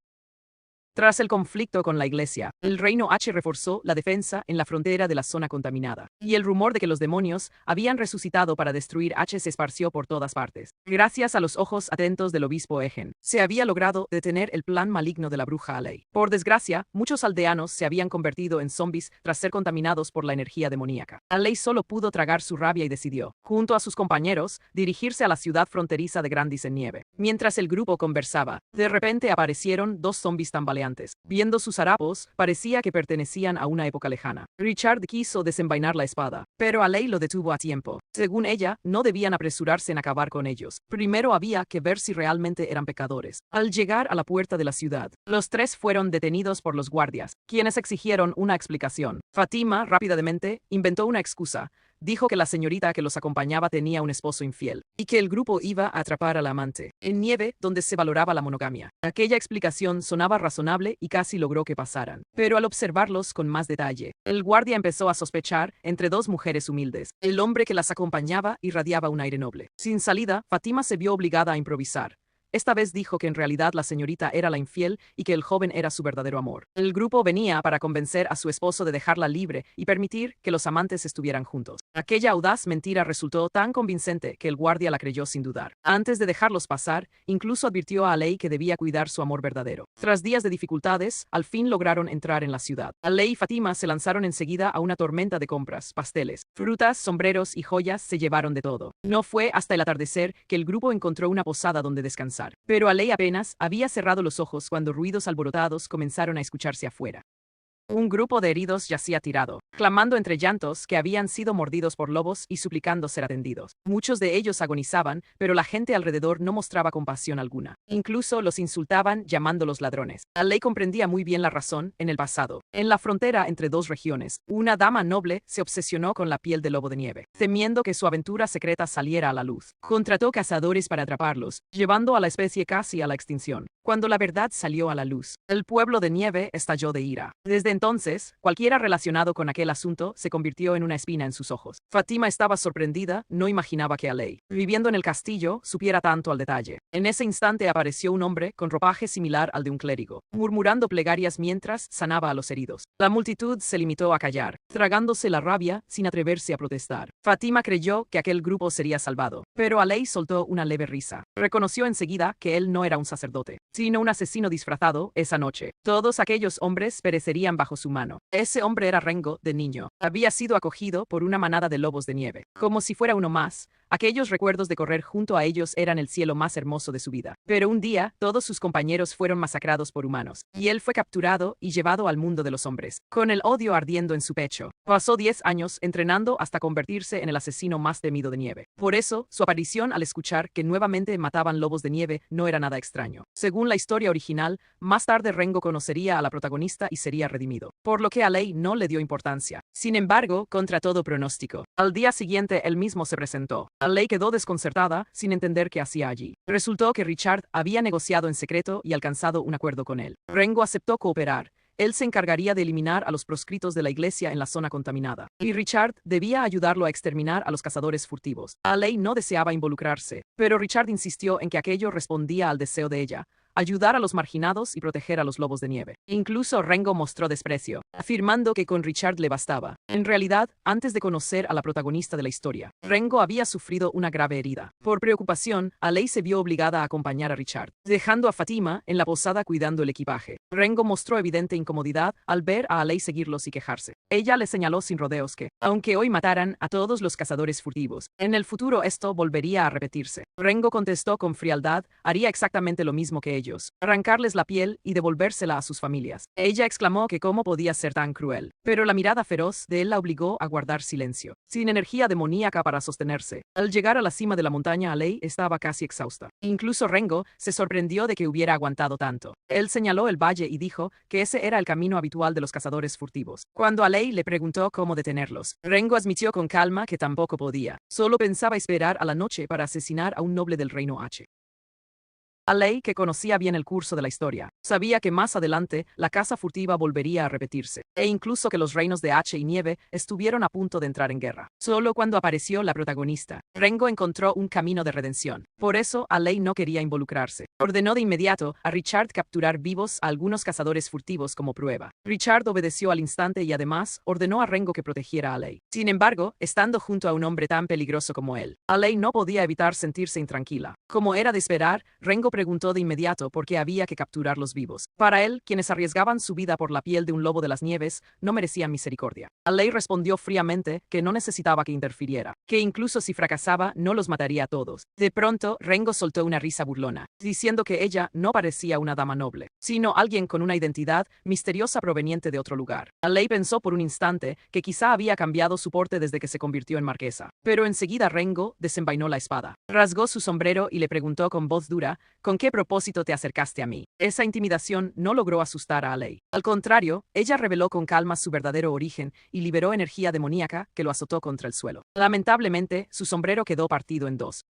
Tras el conflicto con la iglesia, el reino H reforzó la defensa en la frontera de la zona contaminada, y el rumor de que los demonios habían resucitado para destruir H se esparció por todas partes. Gracias a los ojos atentos del obispo Egen, se había logrado detener el plan maligno de la bruja Alei. Por desgracia, muchos aldeanos se habían convertido en zombies tras ser contaminados por la energía demoníaca. Alei solo pudo tragar su rabia y decidió, junto a sus compañeros, dirigirse a la ciudad fronteriza de Grandis en nieve. Mientras el grupo conversaba, de repente aparecieron 2 zombies tambaleantes. Viendo sus harapos, parecía que pertenecían a una época lejana. Richard quiso desenvainar la espada, pero Alei lo detuvo a tiempo. Según ella, no debían apresurarse en acabar con ellos. Primero había que ver si realmente eran pecadores. Al llegar a la puerta de la ciudad, los 3 fueron detenidos por los guardias, quienes exigieron una explicación. Fatima, rápidamente, inventó una excusa. Dijo que la señorita que los acompañaba tenía un esposo infiel, y que el grupo iba a atrapar al amante, en nieve donde se valoraba la monogamia. Aquella explicación sonaba razonable y casi logró que pasaran. Pero al observarlos con más detalle, el guardia empezó a sospechar entre 2 mujeres humildes. El hombre que las acompañaba irradiaba un aire noble. Sin salida, Fatima se vio obligada a improvisar. esta vez dijo que en realidad la señorita era la infiel y que el joven era su verdadero amor. El grupo venía para convencer a su esposo de dejarla libre y permitir que los amantes estuvieran juntos. Aquella audaz mentira resultó tan convincente que el guardia la creyó sin dudar. Antes de dejarlos pasar, incluso advirtió a Alei que debía cuidar su amor verdadero. Tras días de dificultades, al fin lograron entrar en la ciudad. Alei y Fátima se lanzaron enseguida a una tormenta de compras, pasteles, frutas, sombreros y joyas se llevaron de todo. No fue hasta el atardecer que el grupo encontró una posada donde descansar. Pero Alei apenas había cerrado los ojos cuando ruidos alborotados comenzaron a escucharse afuera. Un grupo de heridos yacía tirado, clamando entre llantos que habían sido mordidos por lobos y suplicando ser atendidos. Muchos de ellos agonizaban, pero la gente alrededor no mostraba compasión alguna. Incluso los insultaban llamándolos ladrones. Alei comprendía muy bien la razón en el pasado. En la frontera entre dos regiones, una dama noble se obsesionó con la piel de lobo de nieve, temiendo que su aventura secreta saliera a la luz. Contrató cazadores para atraparlos, llevando a la especie casi a la extinción. Cuando la verdad salió a la luz, el pueblo de nieve estalló de ira. Desde entonces, cualquiera relacionado con aquel asunto se convirtió en una espina en sus ojos. Fátima estaba sorprendida, no imaginaba que Alei, viviendo en el castillo, supiera tanto al detalle. En ese instante apareció un hombre con ropaje similar al de un clérigo, murmurando plegarias mientras sanaba a los heridos. La multitud se limitó a callar, tragándose la rabia sin atreverse a protestar. Fátima creyó que aquel grupo sería salvado, pero Alei soltó una leve risa. Reconoció enseguida que él no era un sacerdote, sino un asesino disfrazado. Esa noche, todos aquellos hombres perecerían bajo su mano. Ese hombre era Rengo, de niño. Había sido acogido por una manada de lobos de nieve. Como si fuera uno más, aquellos recuerdos de correr junto a ellos eran el cielo más hermoso de su vida. Pero un día, todos sus compañeros fueron masacrados por humanos, y él fue capturado y llevado al mundo de los hombres, con el odio ardiendo en su pecho. Pasó 10 años entrenando hasta convertirse en el asesino más temido de nieve. Por eso, su aparición al escuchar que nuevamente mataban lobos de nieve no era nada extraño. Según la historia original, más tarde Rengo conocería a la protagonista y sería redimido, por lo que Alei no le dio importancia. Sin embargo, contra todo pronóstico, al día siguiente él mismo se presentó. Alei quedó desconcertada, sin entender qué hacía allí. Resultó que Richard había negociado en secreto y alcanzado un acuerdo con él. Rengo aceptó cooperar. Él se encargaría de eliminar a los proscritos de la iglesia en la zona contaminada, y Richard debía ayudarlo a exterminar a los cazadores furtivos. Alei no deseaba involucrarse, pero Richard insistió en que aquello respondía al deseo de ella: ayudar a los marginados y proteger a los lobos de nieve. Incluso Rengo mostró desprecio, afirmando que con Richard le bastaba. En realidad, antes de conocer a la protagonista de la historia, Rengo había sufrido una grave herida. Por preocupación, Alei se vio obligada a acompañar a Richard, dejando a Fátima en la posada cuidando el equipaje. Rengo mostró evidente incomodidad al ver a Alei seguirlos y quejarse. Ella le señaló sin rodeos que, aunque hoy mataran a todos los cazadores furtivos, en el futuro esto volvería a repetirse. Rengo contestó con frialdad: haría exactamente lo mismo que ellos, arrancarles la piel y devolvérsela a sus familias. Ella exclamó que cómo podía ser tan cruel, pero la mirada feroz de él la obligó a guardar silencio, sin energía demoníaca para sostenerse. Al llegar a la cima de la montaña, Alei estaba casi exhausta. Incluso Rengo se sorprendió de que hubiera aguantado tanto. Él señaló el valle y dijo que ese era el camino habitual de los cazadores furtivos. Cuando Alei le preguntó cómo detenerlos, Rengo admitió con calma que tampoco podía. Solo pensaba esperar a la noche para asesinar a un noble del reino H. Alei, que conocía bien el curso de la historia, sabía que más adelante la caza furtiva volvería a repetirse, e incluso que los reinos de H y Nieve estuvieron a punto de entrar en guerra. Solo cuando apareció la protagonista, Rengo encontró un camino de redención. Por eso, Alei no quería involucrarse. Ordenó de inmediato a Richard capturar vivos a algunos cazadores furtivos como prueba. Richard obedeció al instante y además ordenó a Rengo que protegiera a Alei. Sin embargo, estando junto a un hombre tan peligroso como él, Alei no podía evitar sentirse intranquila. Como era de esperar, Rengo preguntó de inmediato por qué había que capturarlos vivos. Para él, quienes arriesgaban su vida por la piel de un lobo de las nieves no merecían misericordia. Alei respondió fríamente que no necesitaba que interfiriera, que incluso si fracasaba no los mataría a todos. De pronto, Rengo soltó una risa burlona, diciendo que ella no parecía una dama noble, sino alguien con una identidad misteriosa proveniente de otro lugar. Alei pensó por un instante que quizá había cambiado su porte desde que se convirtió en marquesa, pero enseguida Rengo desenvainó la espada, rasgó su sombrero y le preguntó con voz dura: ¿con qué propósito te acercaste a mí? Esa intimidación no logró asustar a Alei. Al contrario, ella reveló con calma su verdadero origen y liberó energía demoníaca que lo azotó contra el suelo. Lamentablemente, su sombrero quedó partido en dos.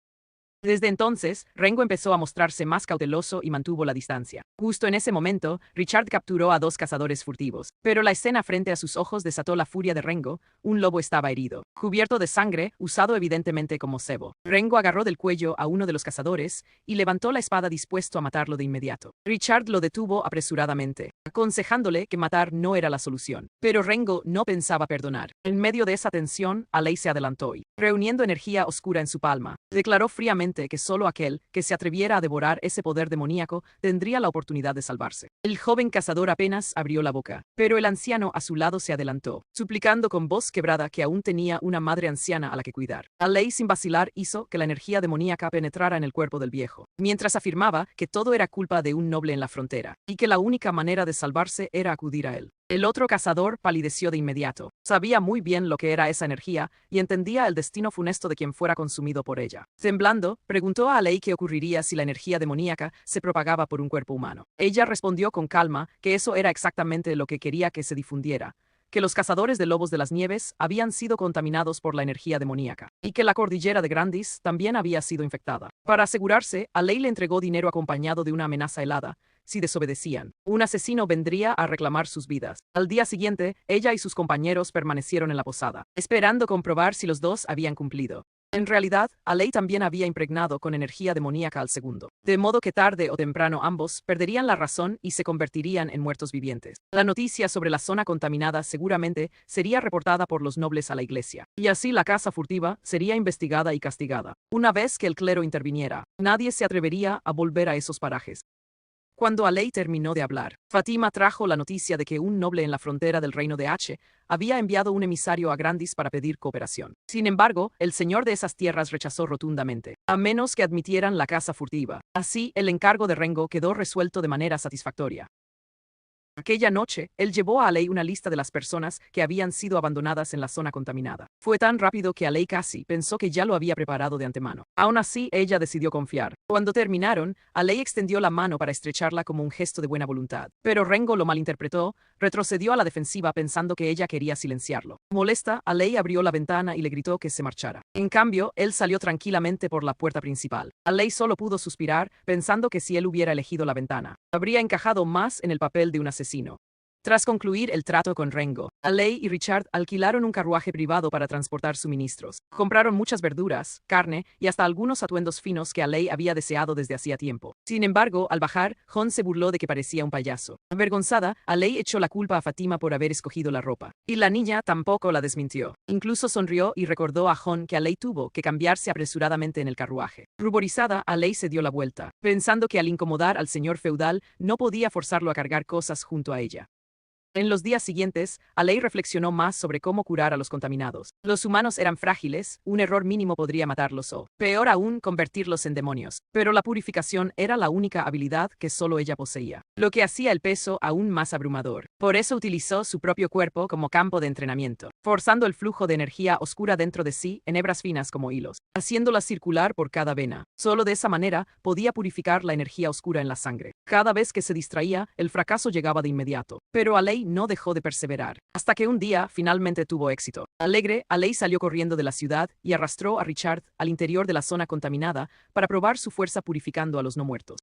Desde entonces, Rengo empezó a mostrarse más cauteloso y mantuvo la distancia. Justo en ese momento, Richard capturó a dos cazadores furtivos. Pero la escena frente a sus ojos desató la furia de Rengo. Un lobo estaba herido, cubierto de sangre, usado evidentemente como cebo. Rengo agarró del cuello a uno de los cazadores y levantó la espada dispuesto a matarlo de inmediato. Richard lo detuvo apresuradamente, aconsejándole que matar no era la solución. Pero Rengo no pensaba perdonar. En medio de esa tensión, Alei se adelantó y, reuniendo energía oscura en su palma, declaró fríamente que solo aquel que se atreviera a devorar ese poder demoníaco tendría la oportunidad de salvarse. El joven cazador apenas abrió la boca, pero el anciano a su lado se adelantó, suplicando con voz quebrada que aún tenía una madre anciana a la que cuidar. Alei sin vacilar hizo que la energía demoníaca penetrara en el cuerpo del viejo, mientras afirmaba que todo era culpa de un noble en la frontera, y que la única manera de salvarse era acudir a él. El otro cazador palideció de inmediato. Sabía muy bien lo que era esa energía y entendía el destino funesto de quien fuera consumido por ella. Temblando, preguntó a Alei qué ocurriría si la energía demoníaca se propagaba por un cuerpo humano. Ella respondió con calma que eso era exactamente lo que quería que se difundiera, que los cazadores de lobos de las nieves habían sido contaminados por la energía demoníaca, y que la cordillera de Grandis también había sido infectada. Para asegurarse, Alei le entregó dinero acompañado de una amenaza helada. Si desobedecían, un asesino vendría a reclamar sus vidas. Al día siguiente, ella y sus compañeros permanecieron en la posada, esperando comprobar si los dos habían cumplido. En realidad, Alei también había impregnado con energía demoníaca al segundo, de modo que tarde o temprano ambos perderían la razón y se convertirían en muertos vivientes. La noticia sobre la zona contaminada seguramente sería reportada por los nobles a la iglesia, y así la caza furtiva sería investigada y castigada. Una vez que el clero interviniera, nadie se atrevería a volver a esos parajes. Cuando Alei terminó de hablar, Fátima trajo la noticia de que un noble en la frontera del reino de H había enviado un emisario a Grandis para pedir cooperación. Sin embargo, el señor de esas tierras rechazó rotundamente, a menos que admitieran la caza furtiva. Así, el encargo de Rengo quedó resuelto de manera satisfactoria. Aquella noche, él llevó a Alei una lista de las personas que habían sido abandonadas en la zona contaminada. Fue tan rápido que Alei casi pensó que ya lo había preparado de antemano. Aún así, ella decidió confiar. Cuando terminaron, Alei extendió la mano para estrecharla como un gesto de buena voluntad. Pero Rengo lo malinterpretó, retrocedió a la defensiva pensando que ella quería silenciarlo. Molesta, Alei abrió la ventana y le gritó que se marchara. En cambio, él salió tranquilamente por la puerta principal. Alei solo pudo suspirar, pensando que si él hubiera elegido la ventana, habría encajado más en el papel de un asesino. Tras concluir el trato con Rengo, Alei y Richard alquilaron un carruaje privado para transportar suministros. Compraron muchas verduras, carne y hasta algunos atuendos finos que Alei había deseado desde hacía tiempo. Sin embargo, al bajar, Jon se burló de que parecía un payaso. Avergonzada, Alei echó la culpa a Fátima por haber escogido la ropa. Y la niña tampoco la desmintió. Incluso sonrió y recordó a Jon que Alei tuvo que cambiarse apresuradamente en el carruaje. Ruborizada, Alei se dio la vuelta, pensando que al incomodar al señor feudal no podía forzarlo a cargar cosas junto a ella. En los días siguientes, Alei reflexionó más sobre cómo curar a los contaminados. Los humanos eran frágiles, un error mínimo podría matarlos o, peor aún, convertirlos en demonios. Pero la purificación era la única habilidad que solo ella poseía, lo que hacía el peso aún más abrumador. Por eso utilizó su propio cuerpo como campo de entrenamiento, forzando el flujo de energía oscura dentro de sí en hebras finas como hilos, haciéndolas circular por cada vena. Solo de esa manera podía purificar la energía oscura en la sangre. Cada vez que se distraía, el fracaso llegaba de inmediato. Pero Alei no dejó de perseverar, hasta que un día finalmente tuvo éxito. Alegre, Alei salió corriendo de la ciudad y arrastró a Richard al interior de la zona contaminada para probar su fuerza purificando a los no muertos.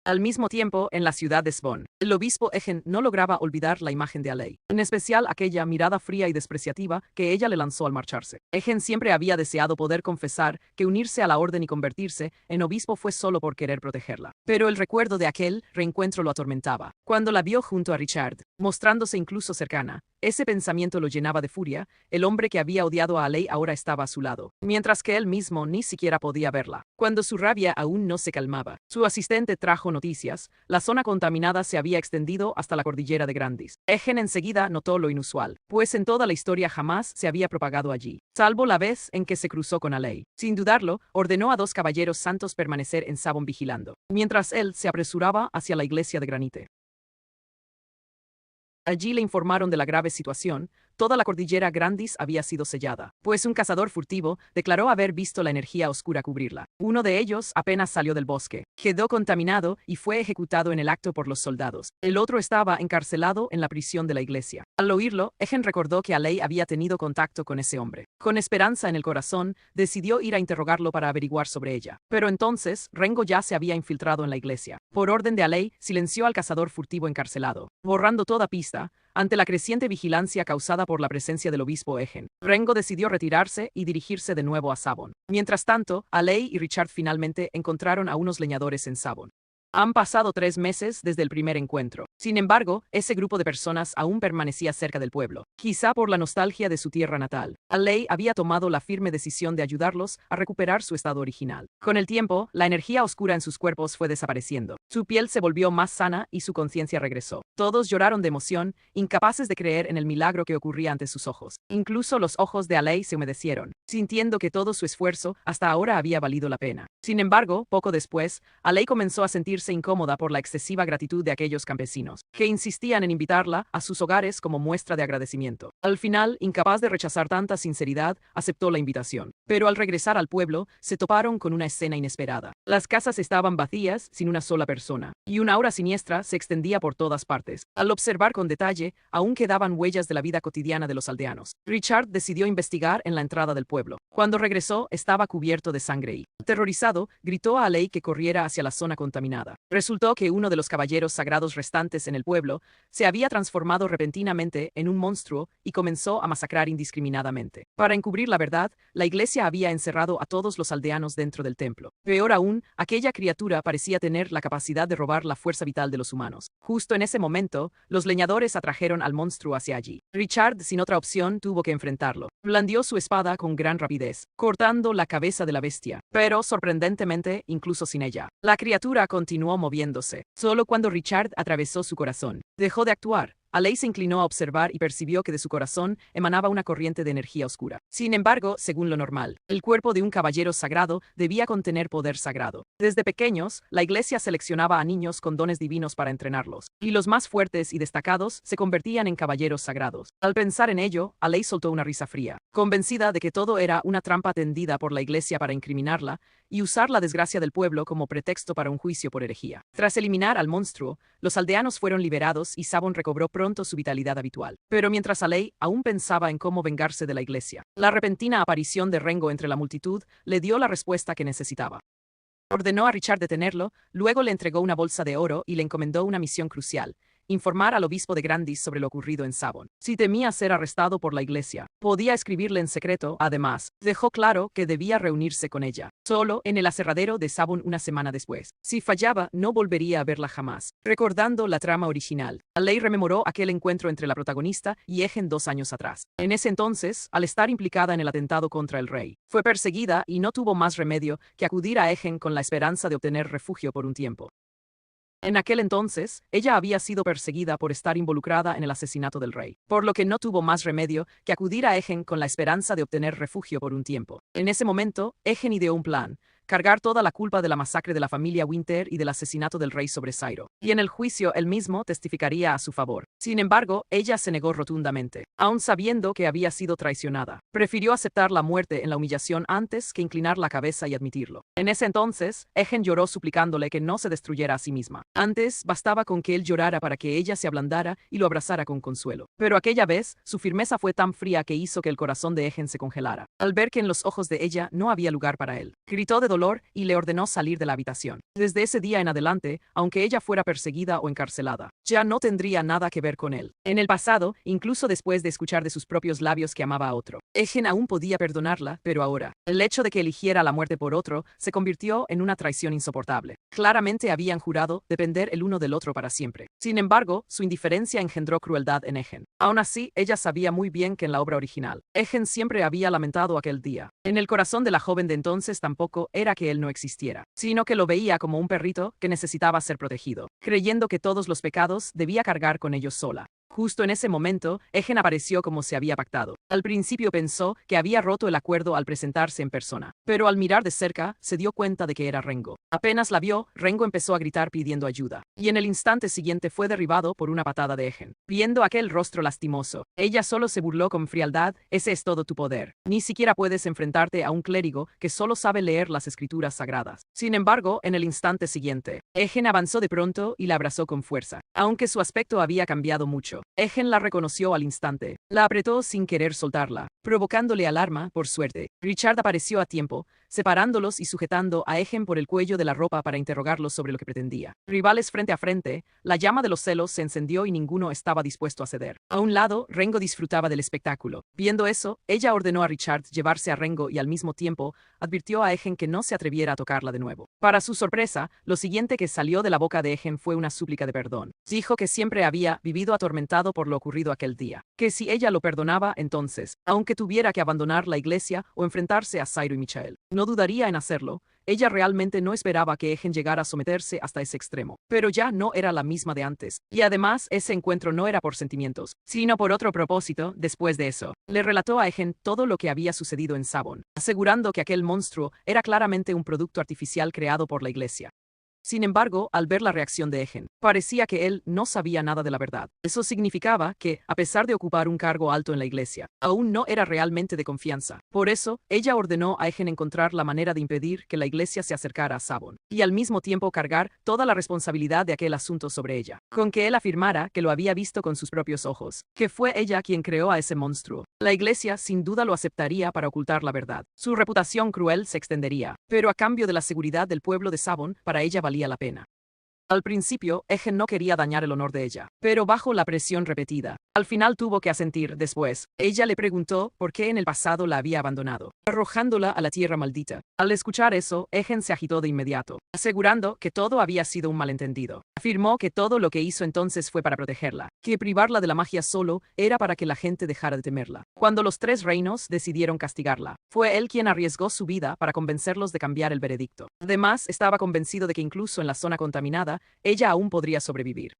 Al mismo tiempo, en la ciudad de Svon, el obispo Egen no lograba olvidar la imagen de Alei, en especial aquella mirada fría y despreciativa que ella le lanzó al marcharse. Egen siempre había deseado poder confesar que unirse a la orden y convertirse en obispo fue solo por querer protegerla. Pero el recuerdo de aquel reencuentro lo atormentaba. Cuando la vio junto a Richard, mostrándose incluso cercana, ese pensamiento lo llenaba de furia. El hombre que había odiado a Alei ahora estaba a su lado, mientras que él mismo ni siquiera podía verla. Cuando su rabia aún no se calmaba, su asistente trajo noticias. La zona contaminada se había extendido hasta la cordillera de Grandis. Egen enseguida notó lo inusual, pues en toda la historia jamás se había propagado allí, salvo la vez en que se cruzó con Alei. Sin dudarlo, ordenó a 2 caballeros santos permanecer en Sabon vigilando, mientras él se apresuraba hacia la iglesia de Granite. Allí le informaron de la grave situación, Toda la cordillera Grandis había sido sellada, pues un cazador furtivo declaró haber visto la energía oscura cubrirla. Uno de ellos apenas salió del bosque, quedó contaminado y fue ejecutado en el acto por los soldados. El otro estaba encarcelado en la prisión de la iglesia. Al oírlo, Egen recordó que Alei había tenido contacto con ese hombre. Con esperanza en el corazón, decidió ir a interrogarlo para averiguar sobre ella. Pero entonces, Rengo ya se había infiltrado en la iglesia. Por orden de Alei, silenció al cazador furtivo encarcelado, borrando toda pista. Ante la creciente vigilancia causada por la presencia del obispo Egen, Rengo decidió retirarse y dirigirse de nuevo a Sabon. Mientras tanto, Alei y Richard finalmente encontraron a unos leñadores en Sabon. Han pasado 3 meses desde el primer encuentro. Sin embargo, ese grupo de personas aún permanecía cerca del pueblo, quizá por la nostalgia de su tierra natal. Alei había tomado la firme decisión de ayudarlos a recuperar su estado original. Con el tiempo, la energía oscura en sus cuerpos fue desapareciendo. Su piel se volvió más sana y su conciencia regresó. Todos lloraron de emoción, incapaces de creer en el milagro que ocurría ante sus ojos. Incluso los ojos de Alei se humedecieron, sintiendo que todo su esfuerzo hasta ahora había valido la pena. Sin embargo, poco después, Alei comenzó a sentirse incómoda por la excesiva gratitud de aquellos campesinos, que insistían en invitarla a sus hogares como muestra de agradecimiento. Al final, incapaz de rechazar tanta sinceridad, aceptó la invitación. Pero al regresar al pueblo, se toparon con una escena inesperada. Las casas estaban vacías, sin una sola persona, y una aura siniestra se extendía por todas partes. Al observar con detalle, aún quedaban huellas de la vida cotidiana de los aldeanos. Richard decidió investigar en la entrada del pueblo. Cuando regresó, estaba cubierto de sangre y, aterrorizado, gritó a Alei que corriera hacia la zona contaminada. Resultó que uno de los caballeros sagrados restantes en el pueblo se había transformado repentinamente en un monstruo y comenzó a masacrar indiscriminadamente. Para encubrir la verdad, la iglesia había encerrado a todos los aldeanos dentro del templo. Peor aún, aquella criatura parecía tener la capacidad de robar la fuerza vital de los humanos. Justo en ese momento, los leñadores atrajeron al monstruo hacia allí. Richard, sin otra opción, tuvo que enfrentarlo. Blandió su espada con gran rapidez, cortando la cabeza de la bestia. Pero, sorprendentemente, incluso sin ella, la criatura continuó moviéndose. Solo cuando Richard atravesó su corazón, dejó de actuar. Alei se inclinó a observar y percibió que de su corazón emanaba una corriente de energía oscura. Sin embargo, según lo normal, el cuerpo de un caballero sagrado debía contener poder sagrado. Desde pequeños, la iglesia seleccionaba a niños con dones divinos para entrenarlos, y los más fuertes y destacados se convertían en caballeros sagrados. Al pensar en ello, Alei soltó una risa fría, convencida de que todo era una trampa tendida por la iglesia para incriminarla y usar la desgracia del pueblo como pretexto para un juicio por herejía. Tras eliminar al monstruo, los aldeanos fueron liberados y Sabon recobró pronto su vitalidad habitual. Pero mientras Alei aún pensaba en cómo vengarse de la iglesia, la repentina aparición de Rengo entre la multitud le dio la respuesta que necesitaba. Ordenó a Richard detenerlo, luego le entregó una bolsa de oro y le encomendó una misión crucial: informar al obispo de Grandis sobre lo ocurrido en Sabon. Si temía ser arrestado por la iglesia, podía escribirle en secreto. Además, dejó claro que debía reunirse con ella, solo en el aserradero de Sabon una semana después. Si fallaba, no volvería a verla jamás. Recordando la trama original, Alei rememoró aquel encuentro entre la protagonista y Egen 2 años atrás. En ese entonces, al estar implicada en el atentado contra el rey, fue perseguida y no tuvo más remedio que acudir a Egen con la esperanza de obtener refugio por un tiempo. En aquel entonces, ella había sido perseguida por estar involucrada en el asesinato del rey, por lo que no tuvo más remedio que acudir a Egen con la esperanza de obtener refugio por un tiempo. En ese momento, Egen ideó un plan: cargar toda la culpa de la masacre de la familia Winter y del asesinato del rey sobre Sairo, y en el juicio él mismo testificaría a su favor. Sin embargo, ella se negó rotundamente, aun sabiendo que había sido traicionada. Prefirió aceptar la muerte en la humillación antes que inclinar la cabeza y admitirlo. En ese entonces, Egen lloró suplicándole que no se destruyera a sí misma. Antes, bastaba con que él llorara para que ella se ablandara y lo abrazara con consuelo. Pero aquella vez, su firmeza fue tan fría que hizo que el corazón de Egen se congelara, al ver que en los ojos de ella no había lugar para él. Gritó de dolor y le ordenó salir de la habitación. Desde ese día en adelante, aunque ella fuera perseguida o encarcelada, ya no tendría nada que ver con él. En el pasado, incluso después de escuchar de sus propios labios que amaba a otro, Egen aún podía perdonarla, pero ahora, el hecho de que eligiera la muerte por otro se convirtió en una traición insoportable. Claramente habían jurado depender el uno del otro para siempre. Sin embargo, su indiferencia engendró crueldad en Egen. Aún así, ella sabía muy bien que en la obra original, Egen siempre había lamentado aquel día. En el corazón de la joven de entonces tampoco era que él no existiera, sino que lo veía como un perrito que necesitaba ser protegido, creyendo que todos los pecados debía cargar con ellos sola. Justo en ese momento, Egen apareció como se había pactado. Al principio pensó que había roto el acuerdo al presentarse en persona, pero al mirar de cerca, se dio cuenta de que era Rengo. Apenas la vio, Rengo empezó a gritar pidiendo ayuda, y en el instante siguiente fue derribado por una patada de Egen. Viendo aquel rostro lastimoso, ella solo se burló con frialdad: ese es todo tu poder. Ni siquiera puedes enfrentarte a un clérigo que solo sabe leer las escrituras sagradas. Sin embargo, en el instante siguiente, Egen avanzó de pronto y la abrazó con fuerza. Aunque su aspecto había cambiado mucho, Egen la reconoció al instante. La apretó sin querer soltarla, provocándole alarma. Por suerte, Richard apareció a tiempo, separándolos y sujetando a Egen por el cuello de la ropa para interrogarlos sobre lo que pretendía. Rivales frente a frente, la llama de los celos se encendió y ninguno estaba dispuesto a ceder. A un lado, Rengo disfrutaba del espectáculo. Viendo eso, ella ordenó a Richard llevarse a Rengo y al mismo tiempo advirtió a Egen que no se atreviera a tocarla de nuevo. Para su sorpresa, lo siguiente que salió de la boca de Egen fue una súplica de perdón. Dijo que siempre había vivido atormentado por lo ocurrido aquel día, que si ella lo perdonaba, entonces, aunque tuviera que abandonar la iglesia o enfrentarse a Sairo y Michael, no dudaría en hacerlo. Ella realmente no esperaba que Egen llegara a someterse hasta ese extremo, pero ya no era la misma de antes, y además ese encuentro no era por sentimientos, sino por otro propósito. Después de eso, le relató a Egen todo lo que había sucedido en Sabon, asegurando que aquel monstruo era claramente un producto artificial creado por la iglesia. Sin embargo, al ver la reacción de Egen, parecía que él no sabía nada de la verdad. Eso significaba que, a pesar de ocupar un cargo alto en la iglesia, aún no era realmente de confianza. Por eso, ella ordenó a Egen encontrar la manera de impedir que la iglesia se acercara a Sabon, y al mismo tiempo cargar toda la responsabilidad de aquel asunto sobre ella, con que él afirmara que lo había visto con sus propios ojos, que fue ella quien creó a ese monstruo. La iglesia sin duda lo aceptaría para ocultar la verdad. Su reputación cruel se extendería, pero a cambio de la seguridad del pueblo de Sabon, para ella valía la pena. Al principio, Egen no quería dañar el honor de ella, pero bajo la presión repetida, al final tuvo que asentir. Después, ella le preguntó por qué en el pasado la había abandonado, arrojándola a la tierra maldita. Al escuchar eso, Egen se agitó de inmediato, asegurando que todo había sido un malentendido. Afirmó que todo lo que hizo entonces fue para protegerla, que privarla de la magia solo era para que la gente dejara de temerla. Cuando los tres reinos decidieron castigarla, fue él quien arriesgó su vida para convencerlos de cambiar el veredicto. Además, estaba convencido de que incluso en la zona contaminada, ella aún podría sobrevivir.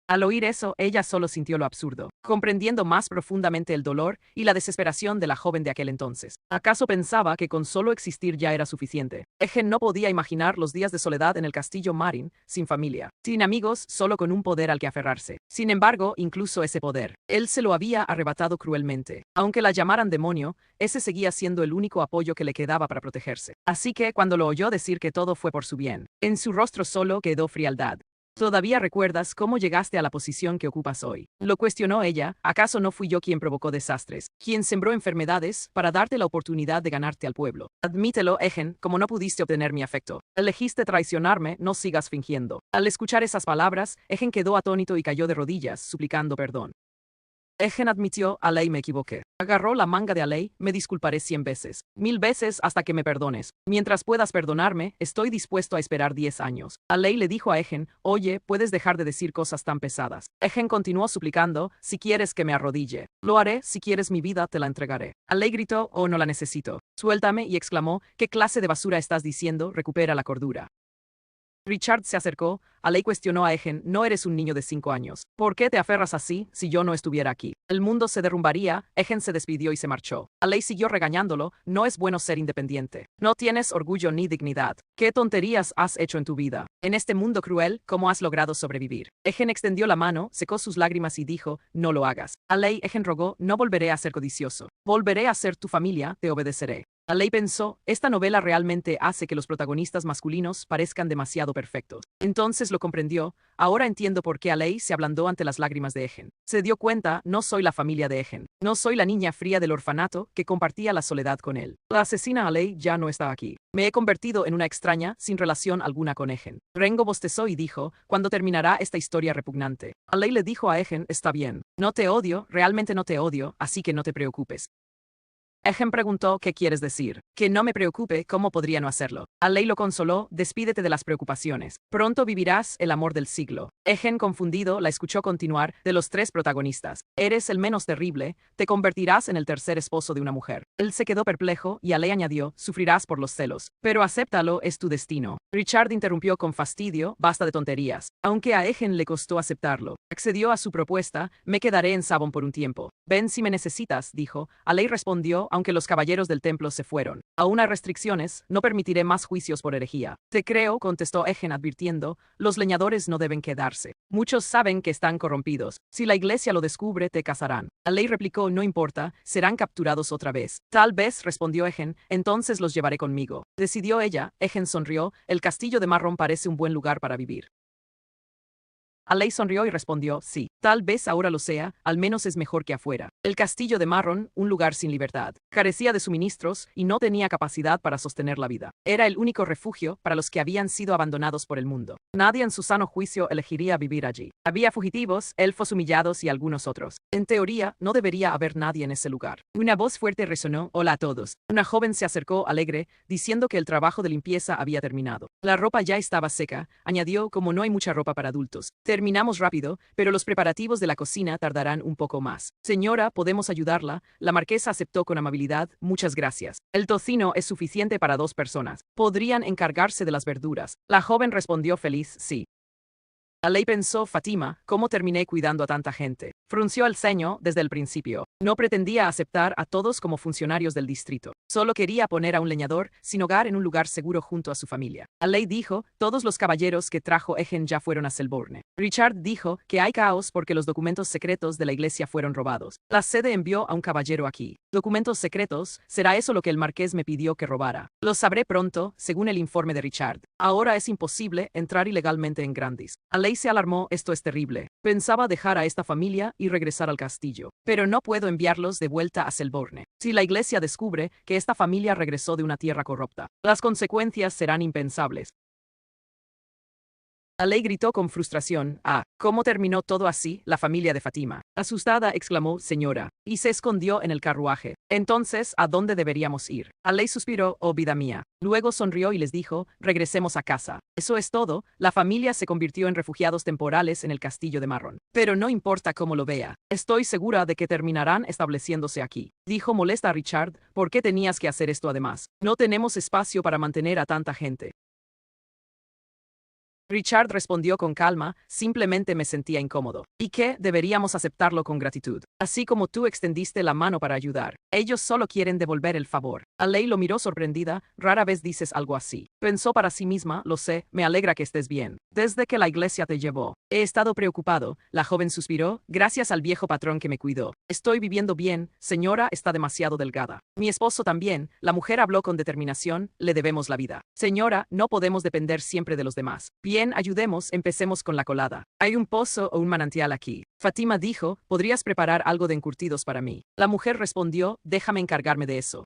Al oír eso, ella solo sintió lo absurdo, comprendiendo más profundamente el dolor y la desesperación de la joven de aquel entonces. ¿Acaso pensaba que con solo existir ya era suficiente? Egen no podía imaginar los días de soledad en el castillo Marin, sin familia, sin amigos, solo con un poder al que aferrarse. Sin embargo, incluso ese poder, él se lo había arrebatado cruelmente. Aunque la llamaran demonio, ese seguía siendo el único apoyo que le quedaba para protegerse. Así que, cuando lo oyó decir que todo fue por su bien, en su rostro solo quedó frialdad. ¿Todavía recuerdas cómo llegaste a la posición que ocupas hoy? Lo cuestionó ella. ¿Acaso no fui yo quien provocó desastres, quien sembró enfermedades, para darte la oportunidad de ganarte al pueblo? Admítelo, Egen, como no pudiste obtener mi afecto. Elegiste traicionarme, no sigas fingiendo. Al escuchar esas palabras, Egen quedó atónito y cayó de rodillas, suplicando perdón. Egen admitió: Alei, me equivoqué. Agarró la manga de Alei: me disculparé 100 veces, 1000 veces hasta que me perdones. Mientras puedas perdonarme, estoy dispuesto a esperar 10 años. Alei le dijo a Egen: oye, puedes dejar de decir cosas tan pesadas. Egen continuó suplicando: si quieres que me arrodille, lo haré. Si quieres mi vida, te la entregaré. Alei gritó: oh, no la necesito. Suéltame, y exclamó: ¿qué clase de basura estás diciendo? Recupera la cordura. Richard se acercó. Alei cuestionó a Egen: no eres un niño de 5 años. ¿Por qué te aferras así si yo no estuviera aquí? El mundo se derrumbaría. Egen se despidió y se marchó. Alei siguió regañándolo: no es bueno ser independiente. No tienes orgullo ni dignidad. ¿Qué tonterías has hecho en tu vida? En este mundo cruel, ¿cómo has logrado sobrevivir? Egen extendió la mano, secó sus lágrimas y dijo: no lo hagas. Alei, Egen rogó: no volveré a ser codicioso. Volveré a ser tu familia, te obedeceré. Alei pensó: esta novela realmente hace que los protagonistas masculinos parezcan demasiado perfectos. Entonces lo comprendió. Ahora entiendo por qué Alei se ablandó ante las lágrimas de Egen. Se dio cuenta: no soy la familia de Egen. No soy la niña fría del orfanato que compartía la soledad con él. La asesina Alei ya no está aquí. Me he convertido en una extraña, sin relación alguna con Egen. Rengo bostezó y dijo: ¿cuándo terminará esta historia repugnante? Alei le dijo a Egen: está bien. No te odio, realmente no te odio, así que no te preocupes. Egen preguntó ¿qué quieres decir? Que no me preocupe, ¿cómo podría no hacerlo? Alei lo consoló, despídete de las preocupaciones. Pronto vivirás el amor del siglo. Egen, confundido, la escuchó continuar, de los tres protagonistas. Eres el menos terrible, te convertirás en el tercer esposo de una mujer. Él se quedó perplejo y Alei añadió, sufrirás por los celos. Pero acéptalo, es tu destino. Richard interrumpió con fastidio, basta de tonterías. Aunque a Egen le costó aceptarlo. Accedió a su propuesta, me quedaré en Sabon por un tiempo. Ven si me necesitas, dijo. Alei respondió, aunque los caballeros del templo se fueron. Aún hay restricciones, no permitiré más juicios por herejía. Te creo, contestó Egen advirtiendo, los leñadores no deben quedarse. Muchos saben que están corrompidos. Si la iglesia lo descubre, te casarán. Alei replicó, no importa, serán capturados otra vez. Tal vez, respondió Egen, entonces los llevaré conmigo. Decidió ella. Egen sonrió, el castillo de Marron parece un buen lugar para vivir. Alei sonrió y respondió, sí, tal vez ahora lo sea, al menos es mejor que afuera. El castillo de Marron, un lugar sin libertad. Carecía de suministros y no tenía capacidad para sostener la vida. Era el único refugio para los que habían sido abandonados por el mundo. Nadie en su sano juicio elegiría vivir allí. Había fugitivos, elfos humillados y algunos otros. En teoría, no debería haber nadie en ese lugar. Una voz fuerte resonó, hola a todos. Una joven se acercó alegre, diciendo que el trabajo de limpieza había terminado. La ropa ya estaba seca, añadió, como no hay mucha ropa para adultos. Terminamos rápido, pero los preparativos de la cocina tardarán un poco más. Señora, ¿podemos ayudarla? La marquesa aceptó con amabilidad, muchas gracias. El tocino es suficiente para 2 personas. ¿Podrían encargarse de las verduras? La joven respondió feliz, sí. Alei pensó, Fátima, ¿cómo terminé cuidando a tanta gente? Frunció el ceño desde el principio. No pretendía aceptar a todos como funcionarios del distrito. Solo quería poner a un leñador sin hogar en un lugar seguro junto a su familia. Alei dijo, todos los caballeros que trajo Egen ya fueron a Selborne. Richard dijo que hay caos porque los documentos secretos de la iglesia fueron robados. La sede envió a un caballero aquí. ¿Documentos secretos? ¿Será eso lo que el marqués me pidió que robara? Lo sabré pronto, según el informe de Richard. Ahora es imposible entrar ilegalmente en Grandis. Alei se alarmó, esto es terrible. Pensaba dejar a esta familia y regresar al castillo. Pero no puedo enviarlos de vuelta a Selborne. Si la iglesia descubre que esta familia regresó de una tierra corrupta, las consecuencias serán impensables. Alei gritó con frustración, ¿cómo terminó todo así? La familia de Fátima. Asustada exclamó, señora, y se escondió en el carruaje. Entonces, ¿a dónde deberíamos ir? Alei suspiró, oh vida mía. Luego sonrió y les dijo, regresemos a casa. Eso es todo, la familia se convirtió en refugiados temporales en el castillo de Marron. Pero no importa cómo lo vea, estoy segura de que terminarán estableciéndose aquí. Dijo molesta a Richard, ¿por qué tenías que hacer esto además? No tenemos espacio para mantener a tanta gente. Richard respondió con calma, simplemente me sentía incómodo. ¿Y qué? Deberíamos aceptarlo con gratitud. Así como tú extendiste la mano para ayudar. Ellos solo quieren devolver el favor. Alei lo miró sorprendida, rara vez dices algo así. Pensó para sí misma, lo sé, me alegra que estés bien. Desde que la iglesia te llevó, he estado preocupado. La joven suspiró, gracias al viejo patrón que me cuidó. Estoy viviendo bien, señora, está demasiado delgada. Mi esposo también, la mujer habló con determinación, le debemos la vida. Señora, no podemos depender siempre de los demás. Bien, ayudemos, empecemos con la colada. Hay un pozo o un manantial aquí. Fátima dijo, ¿podrías preparar algo de encurtidos para mí? La mujer respondió, déjame encargarme de eso.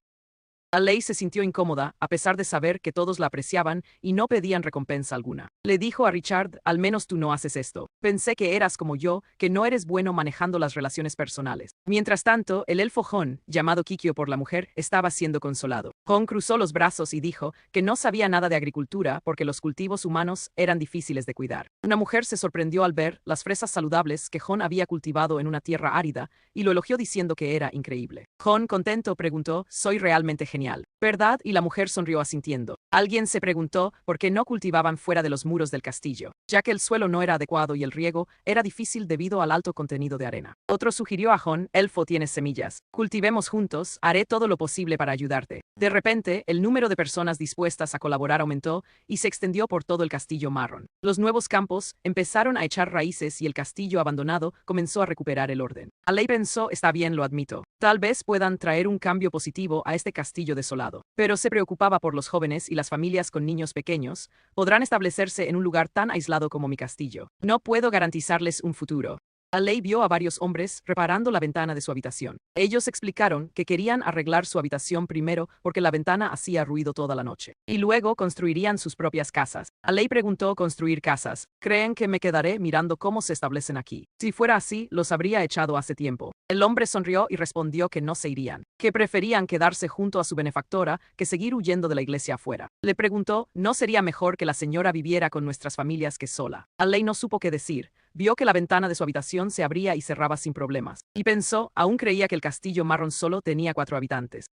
Alei se sintió incómoda, a pesar de saber que todos la apreciaban y no pedían recompensa alguna. Le dijo a Richard, al menos tú no haces esto. Pensé que eras como yo, que no eres bueno manejando las relaciones personales. Mientras tanto, el elfo Jon, llamado Kikyo por la mujer, estaba siendo consolado. Jon cruzó los brazos y dijo que no sabía nada de agricultura porque los cultivos humanos eran difíciles de cuidar. Una mujer se sorprendió al ver las fresas saludables que Jon había cultivado en una tierra árida y lo elogió diciendo que era increíble. Jon, contento, preguntó, soy realmente genial, ¿verdad? Y la mujer sonrió asintiendo. Alguien se preguntó por qué no cultivaban fuera de los muros del castillo, ya que el suelo no era adecuado y el riego era difícil debido al alto contenido de arena. Otro sugirió a Jon, elfo tienes semillas. Cultivemos juntos, haré todo lo posible para ayudarte. De repente, el número de personas dispuestas a colaborar aumentó y se extendió por todo el castillo Marron. Los nuevos campos empezaron a echar raíces y el castillo abandonado comenzó a recuperar el orden. Alei pensó, está bien, lo admito. Tal vez puedan traer un cambio positivo a este castillo desolado. Pero se preocupaba por los jóvenes y las familias con niños pequeños. Podrán establecerse en un lugar tan aislado como mi castillo. No puedo garantizarles un futuro. Alei vio a varios hombres reparando la ventana de su habitación. Ellos explicaron que querían arreglar su habitación primero porque la ventana hacía ruido toda la noche. Y luego construirían sus propias casas. Alei preguntó: ¿construir casas? ¿Creen que me quedaré mirando cómo se establecen aquí? Si fuera así, los habría echado hace tiempo. El hombre sonrió y respondió que no se irían, que preferían quedarse junto a su benefactora que seguir huyendo de la iglesia afuera. Le preguntó: ¿no sería mejor que la señora viviera con nuestras familias que sola? Alei no supo qué decir. Vio que la ventana de su habitación se abría y cerraba sin problemas. Y pensó, aún creía que el castillo marrón solo tenía 4 habitantes.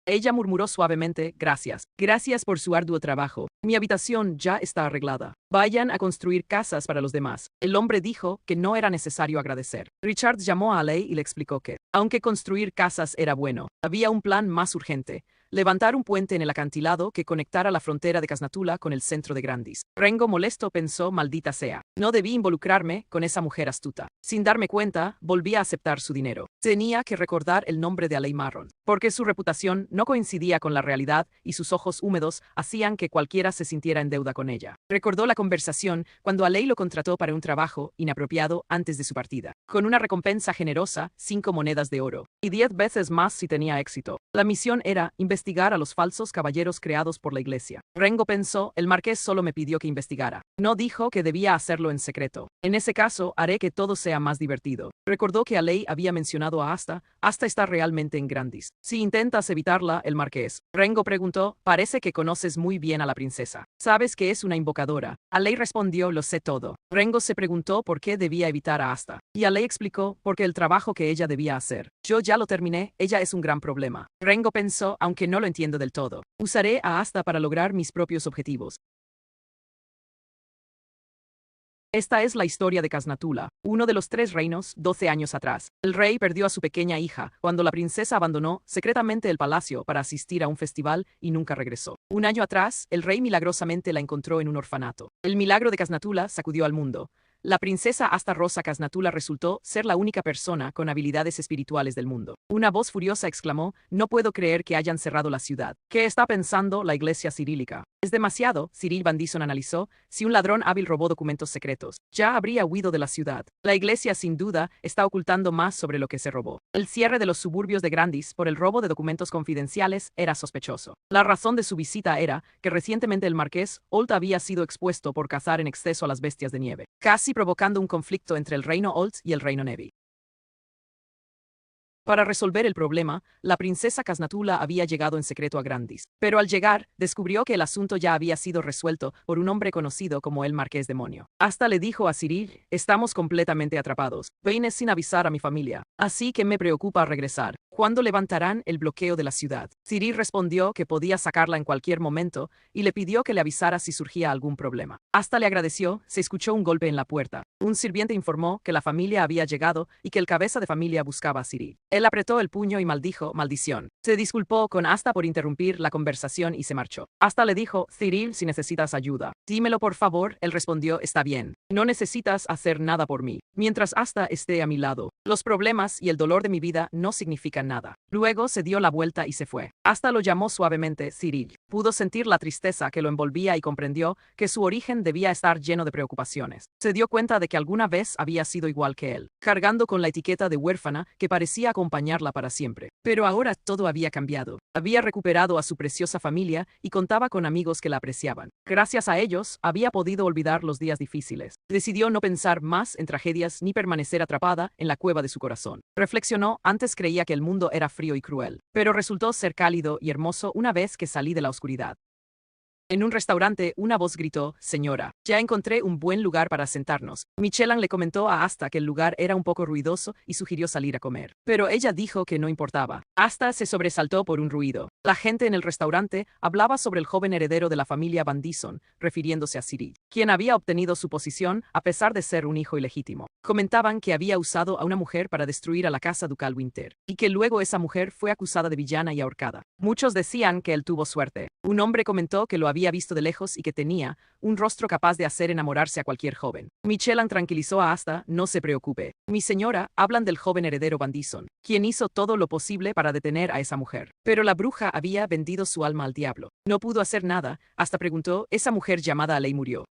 Ella murmuró suavemente: gracias. Gracias por su arduo trabajo. Mi habitación ya está arreglada. Vayan a construir casas para los demás. El hombre dijo que no era necesario agradecer. Richard llamó a Alei y le explicó que, aunque construir casas era bueno, había un plan más urgente: levantar un puente en el acantilado que conectara la frontera de Casnatula con el centro de Grandis. Rengo, molesto, pensó: maldita sea. No debí involucrarme con esa mujer astuta. Sin darme cuenta, volví a aceptar su dinero. Tenía que recordar el nombre de Alei Marron, porque su reputación no coincidía con la realidad y sus ojos húmedos hacían que cualquiera se sintiera en deuda con ella. Recordó la conversación cuando Alei lo contrató para un trabajo inapropiado antes de su partida, con una recompensa generosa: 5 monedas de oro, y 10 veces más si tenía éxito. La misión era investigar a los falsos caballeros creados por la iglesia. Rengo pensó: el marqués solo me pidió que investigara. No dijo que debía hacerlo en secreto. En ese caso, haré que todo sea más divertido. Recordó que Alei había mencionado a Asta. Asta está realmente en Grandis. Si intentas evitarla, el marqués. Rengo preguntó: parece que conoces muy bien a la princesa. ¿Sabes que es una invocadora? Alei respondió: lo sé todo. Rengo se preguntó por qué debía evitar a Asta. Y Alei explicó: porque el trabajo que ella debía hacer. Yo ya lo terminé, ella es un gran problema. Rengo pensó: aunque no lo entiendo del todo, usaré a Asta para lograr mis propios objetivos. Esta es la historia de Casnatula, uno de los 3 reinos, 12 años atrás. El rey perdió a su pequeña hija cuando la princesa abandonó secretamente el palacio para asistir a un festival y nunca regresó. Un año atrás, el rey milagrosamente la encontró en un orfanato. El milagro de Casnatula sacudió al mundo. La princesa Asta Rosa Casnatula resultó ser la única persona con habilidades espirituales del mundo. Una voz furiosa exclamó: no puedo creer que hayan cerrado la ciudad. ¿Qué está pensando la iglesia cirílica? Es demasiado. Cyril Bandison analizó: si un ladrón hábil robó documentos secretos, ya habría huido de la ciudad. La iglesia sin duda está ocultando más sobre lo que se robó. El cierre de los suburbios de Grandis por el robo de documentos confidenciales era sospechoso. La razón de su visita era que recientemente el marqués Holt había sido expuesto por cazar en exceso a las bestias de nieve, casi provocando un conflicto entre el reino Holt y el reino Nevi. Para resolver el problema, la princesa Casnatula había llegado en secreto a Grandis. Pero al llegar, descubrió que el asunto ya había sido resuelto por un hombre conocido como el Marqués Demonio. Hasta le dijo a Cyril: estamos completamente atrapados. Vine sin avisar a mi familia, así que me preocupa regresar. ¿Cuándo levantarán el bloqueo de la ciudad? Cyril respondió que podía sacarla en cualquier momento y le pidió que le avisara si surgía algún problema. Hasta le agradeció. Se escuchó un golpe en la puerta. Un sirviente informó que la familia había llegado y que el cabeza de familia buscaba a Cyril. Él apretó el puño y maldijo: maldición. Se disculpó con Asta por interrumpir la conversación y se marchó. Asta le dijo: Cyril, si necesitas ayuda, dímelo por favor. Él respondió: está bien. No necesitas hacer nada por mí. Mientras Asta esté a mi lado, los problemas y el dolor de mi vida no significan nada. Luego se dio la vuelta y se fue. Asta lo llamó suavemente Cyril. Pudo sentir la tristeza que lo envolvía y comprendió que su origen debía estar lleno de preocupaciones. Se dio cuenta de que alguna vez había sido igual que él, cargando con la etiqueta de huérfana que parecía acompañarla para siempre. Pero ahora todo había cambiado. Había recuperado a su preciosa familia y contaba con amigos que la apreciaban. Gracias a ellos, había podido olvidar los días difíciles. Decidió no pensar más en tragedias ni permanecer atrapada en la cueva de su corazón. Reflexionó: antes creía que el mundo era frío y cruel, pero resultó ser cálido y hermoso una vez que salí de la oscuridad. En un restaurante, una voz gritó: señora, ya encontré un buen lugar para sentarnos. Michelin le comentó a Asta que el lugar era un poco ruidoso y sugirió salir a comer. Pero ella dijo que no importaba. Asta se sobresaltó por un ruido. La gente en el restaurante hablaba sobre el joven heredero de la familia Bandison, refiriéndose a Cyril, quien había obtenido su posición a pesar de ser un hijo ilegítimo. Comentaban que había usado a una mujer para destruir a la casa ducal Winter, y que luego esa mujer fue acusada de villana y ahorcada. Muchos decían que él tuvo suerte. Un hombre comentó que lo había visto de lejos y que tenía un rostro capaz de hacer enamorarse a cualquier joven. Michelin tranquilizó a Asta: no se preocupe. Mi señora, hablan del joven heredero Bandison, quien hizo todo lo posible para detener a esa mujer. Pero la bruja había vendido su alma al diablo. No pudo hacer nada. Hasta preguntó: esa mujer llamada Alei murió.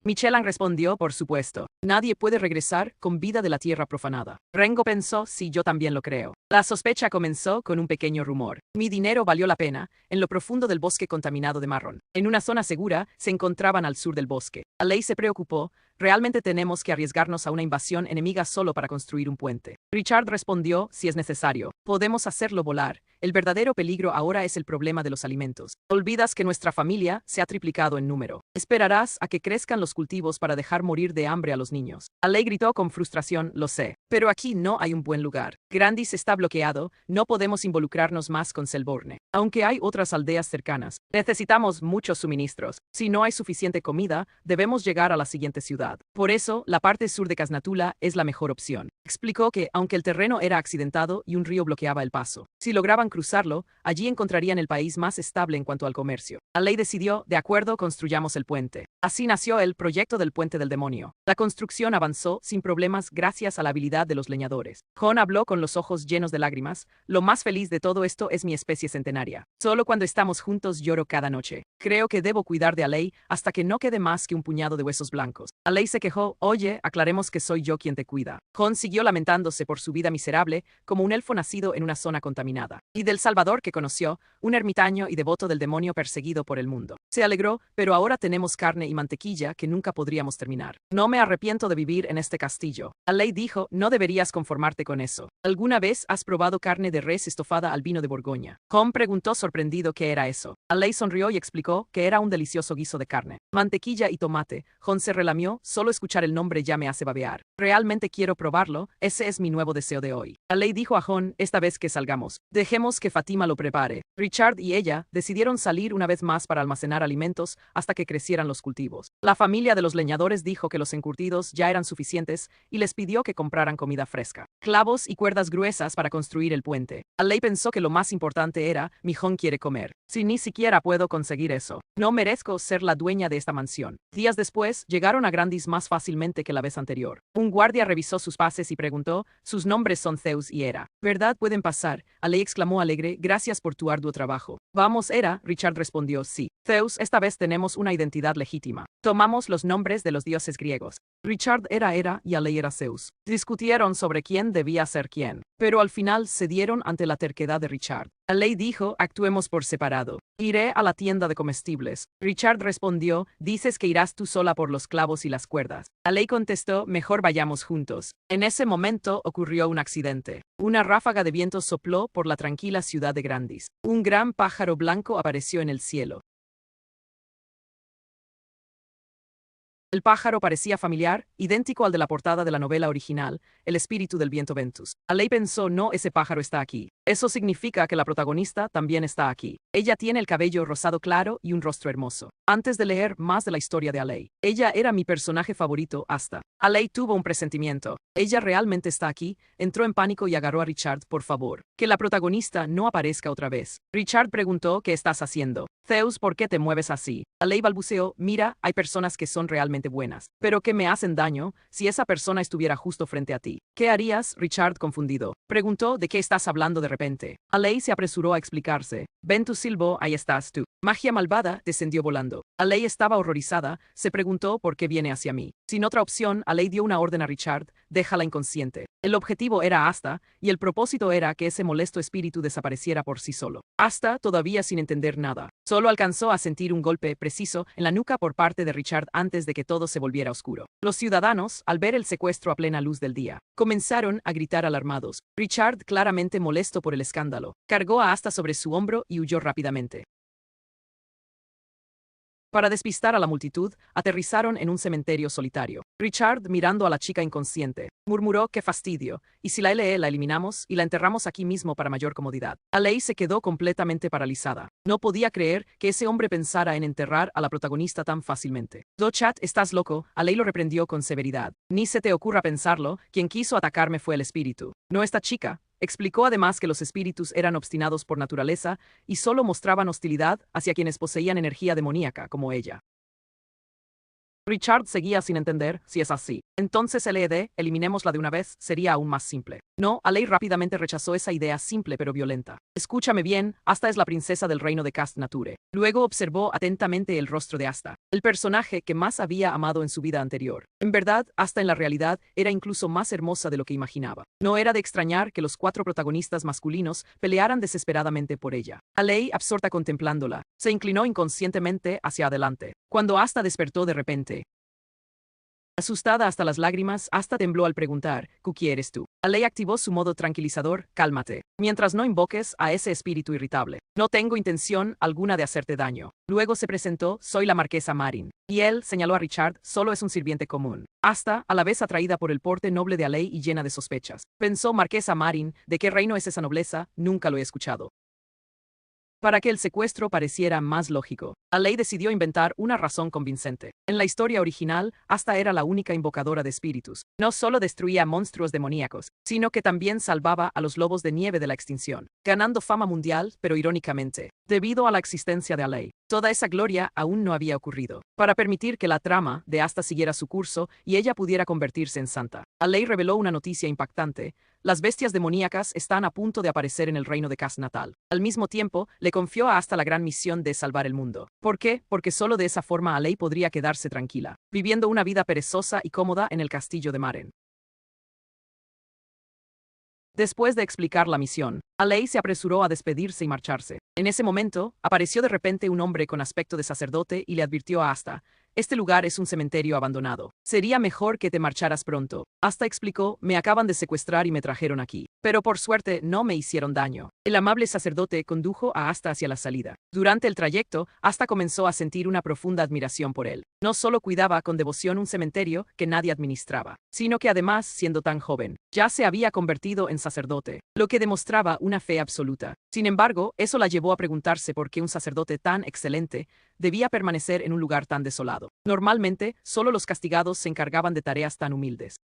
Michelan respondió, por supuesto. Nadie puede regresar con vida de la tierra profanada. Rengo pensó, sí, yo también lo creo. La sospecha comenzó con un pequeño rumor. Mi dinero valió la pena, en lo profundo del bosque contaminado de Marron. En una zona segura, se encontraban al sur del bosque. Alei se preocupó. ¿Realmente tenemos que arriesgarnos a una invasión enemiga solo para construir un puente? Richard respondió, si es necesario. Podemos hacerlo volar. El verdadero peligro ahora es el problema de los alimentos. Olvidas que nuestra familia se ha triplicado en número. Esperarás a que crezcan los cultivos para dejar morir de hambre a los niños. Alei gritó con frustración, lo sé. Pero aquí no hay un buen lugar. Grandis está bloqueado, no podemos involucrarnos más con Selborne. Aunque hay otras aldeas cercanas. Necesitamos muchos suministros. Si no hay suficiente comida, debemos llegar a la siguiente ciudad. Por eso, la parte sur de Casnatula es la mejor opción. Explicó que, aunque el terreno era accidentado y un río bloqueaba el paso, si lograban cruzarlo, allí encontrarían el país más estable en cuanto al comercio. Alei decidió, de acuerdo, construyamos el puente. Así nació el proyecto del Puente del Demonio. La construcción avanzó sin problemas gracias a la habilidad de los leñadores. Jon habló con los ojos llenos de lágrimas. Lo más feliz de todo esto es mi especie centenaria. Solo cuando estamos juntos lloro cada noche. Creo que debo cuidar de Alei hasta que no quede más que un puñado de huesos blancos. Alei se quejó, oye, aclaremos que soy yo quien te cuida. Jon siguió lamentándose por su vida miserable, como un elfo nacido en una zona contaminada. Y del Salvador que conoció, un ermitaño y devoto del demonio perseguido por el mundo. Se alegró, pero ahora tenemos carne y mantequilla que nunca podríamos terminar. No me arrepiento de vivir en este castillo. Alei dijo, no deberías conformarte con eso. ¿Alguna vez has probado carne de res estofada al vino de Borgoña? Jon preguntó sorprendido qué era eso. Alei sonrió y explicó que era un delicioso guiso de carne, mantequilla y tomate. Jon se relamió, solo escuchar el nombre ya me hace babear. Realmente quiero probarlo, ese es mi nuevo deseo de hoy. Alei dijo a Jon, esta vez que salgamos, dejemos que Fátima lo prepare. Richard y ella decidieron salir una vez más para almacenar alimentos hasta que crecieran los cultivos. La familia de los leñadores dijo que los encurtidos ya eran suficientes y les pidió que compraran comida fresca, clavos y cuerdas gruesas para construir el puente. Alei pensó que lo más importante era, mi Jon quiere comer. Si ni siquiera puedo conseguir eso, no merezco ser la dueña de esta mansión. Días después, llegaron a Grandis más fácilmente que la vez anterior. Un guardia revisó sus pases y preguntó, sus nombres son Zeus y Hera. ¿Verdad pueden pasar? Alei exclamó alegre, gracias por tu arduo trabajo. Vamos, Hera, Richard respondió, sí. Zeus, esta vez tenemos una identidad legítima. Tomamos los nombres de los dioses griegos. Richard era Hera y Alei era Zeus. Discutieron sobre quién debía ser quién, pero al final cedieron ante la terquedad de Richard. Alei dijo, actuemos por separado. Iré a la tienda de comestibles. Richard respondió, dices que irás tú sola por los clavos y las cuerdas. Alei contestó, mejor vayamos juntos. En ese momento ocurrió un accidente. Una ráfaga de viento sopló por la tranquila ciudad de Grandis. Un gran pájaro blanco apareció en el cielo. El pájaro parecía familiar, idéntico al de la portada de la novela original, El espíritu del viento Ventus. Alei pensó, no, ese pájaro está aquí. Eso significa que la protagonista también está aquí. Ella tiene el cabello rosado claro y un rostro hermoso. Antes de leer más de la historia de Alei, ella era mi personaje favorito hasta. Alei tuvo un presentimiento. Ella realmente está aquí, entró en pánico y agarró a Richard, por favor. Que la protagonista no aparezca otra vez. Richard preguntó, ¿qué estás haciendo? Zeus, ¿por qué te mueves así? Alei balbuceó, mira, hay personas que son realmente buenas, pero que me hacen daño si esa persona estuviera justo frente a ti. ¿Qué harías? Richard, confundido, preguntó, ¿de qué estás hablando de repente? Alei se apresuró a explicarse. Ventus silbó, ahí estás tú. Magia malvada descendió volando. Alei estaba horrorizada, se preguntó por qué viene hacia mí. Sin otra opción, Alei dio una orden a Richard, déjala inconsciente. El objetivo era Asta, y el propósito era que ese molesto espíritu desapareciera por sí solo. Asta, todavía sin entender nada, solo alcanzó a sentir un golpe preciso en la nuca por parte de Richard antes de que todo se volviera oscuro. Los ciudadanos, al ver el secuestro a plena luz del día, comenzaron a gritar alarmados. Richard, claramente molesto por el escándalo, cargó a Asta sobre su hombro y huyó rápidamente. Para despistar a la multitud, aterrizaron en un cementerio solitario. Richard, mirando a la chica inconsciente, murmuró, qué fastidio, y si la la eliminamos y la enterramos aquí mismo para mayor comodidad. Alei se quedó completamente paralizada. No podía creer que ese hombre pensara en enterrar a la protagonista tan fácilmente. Dochat, estás loco, Alei lo reprendió con severidad. Ni se te ocurra pensarlo, quien quiso atacarme fue el espíritu, no esta chica. Explicó además que los espíritus eran obstinados por naturaleza y solo mostraban hostilidad hacia quienes poseían energía demoníaca como ella. Richard seguía sin entender. Si es así, entonces LED, eliminémosla de una vez, sería aún más simple. No, Alei rápidamente rechazó esa idea simple pero violenta. Escúchame bien, Asta es la princesa del reino de Cast Nature. Luego observó atentamente el rostro de Asta, el personaje que más había amado en su vida anterior. En verdad, Asta en la realidad era incluso más hermosa de lo que imaginaba. No era de extrañar que los 4 protagonistas masculinos pelearan desesperadamente por ella. Alei, absorta contemplándola, se inclinó inconscientemente hacia adelante. Cuando Asta despertó de repente, asustada hasta las lágrimas, Asta tembló al preguntar, ¿Cookie eres tú? Alei activó su modo tranquilizador, cálmate. Mientras no invoques a ese espíritu irritable. No tengo intención alguna de hacerte daño. Luego se presentó, soy la marquesa Marin. Y él, señaló a Richard, solo es un sirviente común. Asta, a la vez atraída por el porte noble de Alei y llena de sospechas. Pensó, marquesa Marin, ¿de qué reino es esa nobleza? Nunca lo he escuchado. Para que el secuestro pareciera más lógico, Alei decidió inventar una razón convincente. En la historia original, Asta era la única invocadora de espíritus. No solo destruía monstruos demoníacos, sino que también salvaba a los lobos de nieve de la extinción, ganando fama mundial, pero irónicamente, debido a la existencia de Alei. Toda esa gloria aún no había ocurrido. Para permitir que la trama de Asta siguiera su curso y ella pudiera convertirse en santa, Alei reveló una noticia impactante. Las bestias demoníacas están a punto de aparecer en el reino de Cast Natal. Al mismo tiempo, le confió a Asta la gran misión de salvar el mundo. ¿Por qué? Porque solo de esa forma Alei podría quedarse tranquila, viviendo una vida perezosa y cómoda en el castillo de Maren. Después de explicar la misión, Alei se apresuró a despedirse y marcharse. En ese momento, apareció de repente un hombre con aspecto de sacerdote y le advirtió a Asta, este lugar es un cementerio abandonado. Sería mejor que te marcharas pronto. Asta explicó, me acaban de secuestrar y me trajeron aquí. Pero por suerte no me hicieron daño. El amable sacerdote condujo a Asta hacia la salida. Durante el trayecto, Asta comenzó a sentir una profunda admiración por él. No solo cuidaba con devoción un cementerio que nadie administraba, sino que además, siendo tan joven, ya se había convertido en sacerdote, lo que demostraba una fe absoluta. Sin embargo, eso la llevó a preguntarse por qué un sacerdote tan excelente debía permanecer en un lugar tan desolado. Normalmente, solo los castigados se encargaban de tareas tan humildes.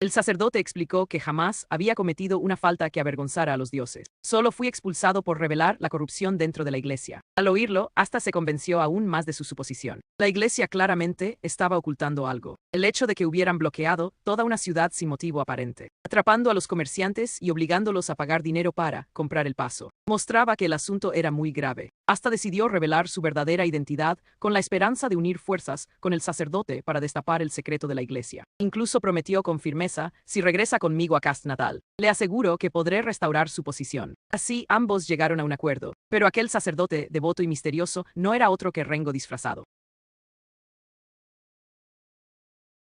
El sacerdote explicó que jamás había cometido una falta que avergonzara a los dioses. Solo fui expulsado por revelar la corrupción dentro de la iglesia. Al oírlo, Asta se convenció aún más de su suposición. La iglesia claramente estaba ocultando algo. El hecho de que hubieran bloqueado toda una ciudad sin motivo aparente, atrapando a los comerciantes y obligándolos a pagar dinero para comprar el paso, mostraba que el asunto era muy grave. Asta decidió revelar su verdadera identidad con la esperanza de unir fuerzas con el sacerdote para destapar el secreto de la iglesia. Incluso prometió con firmeza, si regresa conmigo a Cast Natal, le aseguro que podré restaurar su posición. Así, ambos llegaron a un acuerdo. Pero aquel sacerdote devoto y misterioso no era otro que Rengo disfrazado.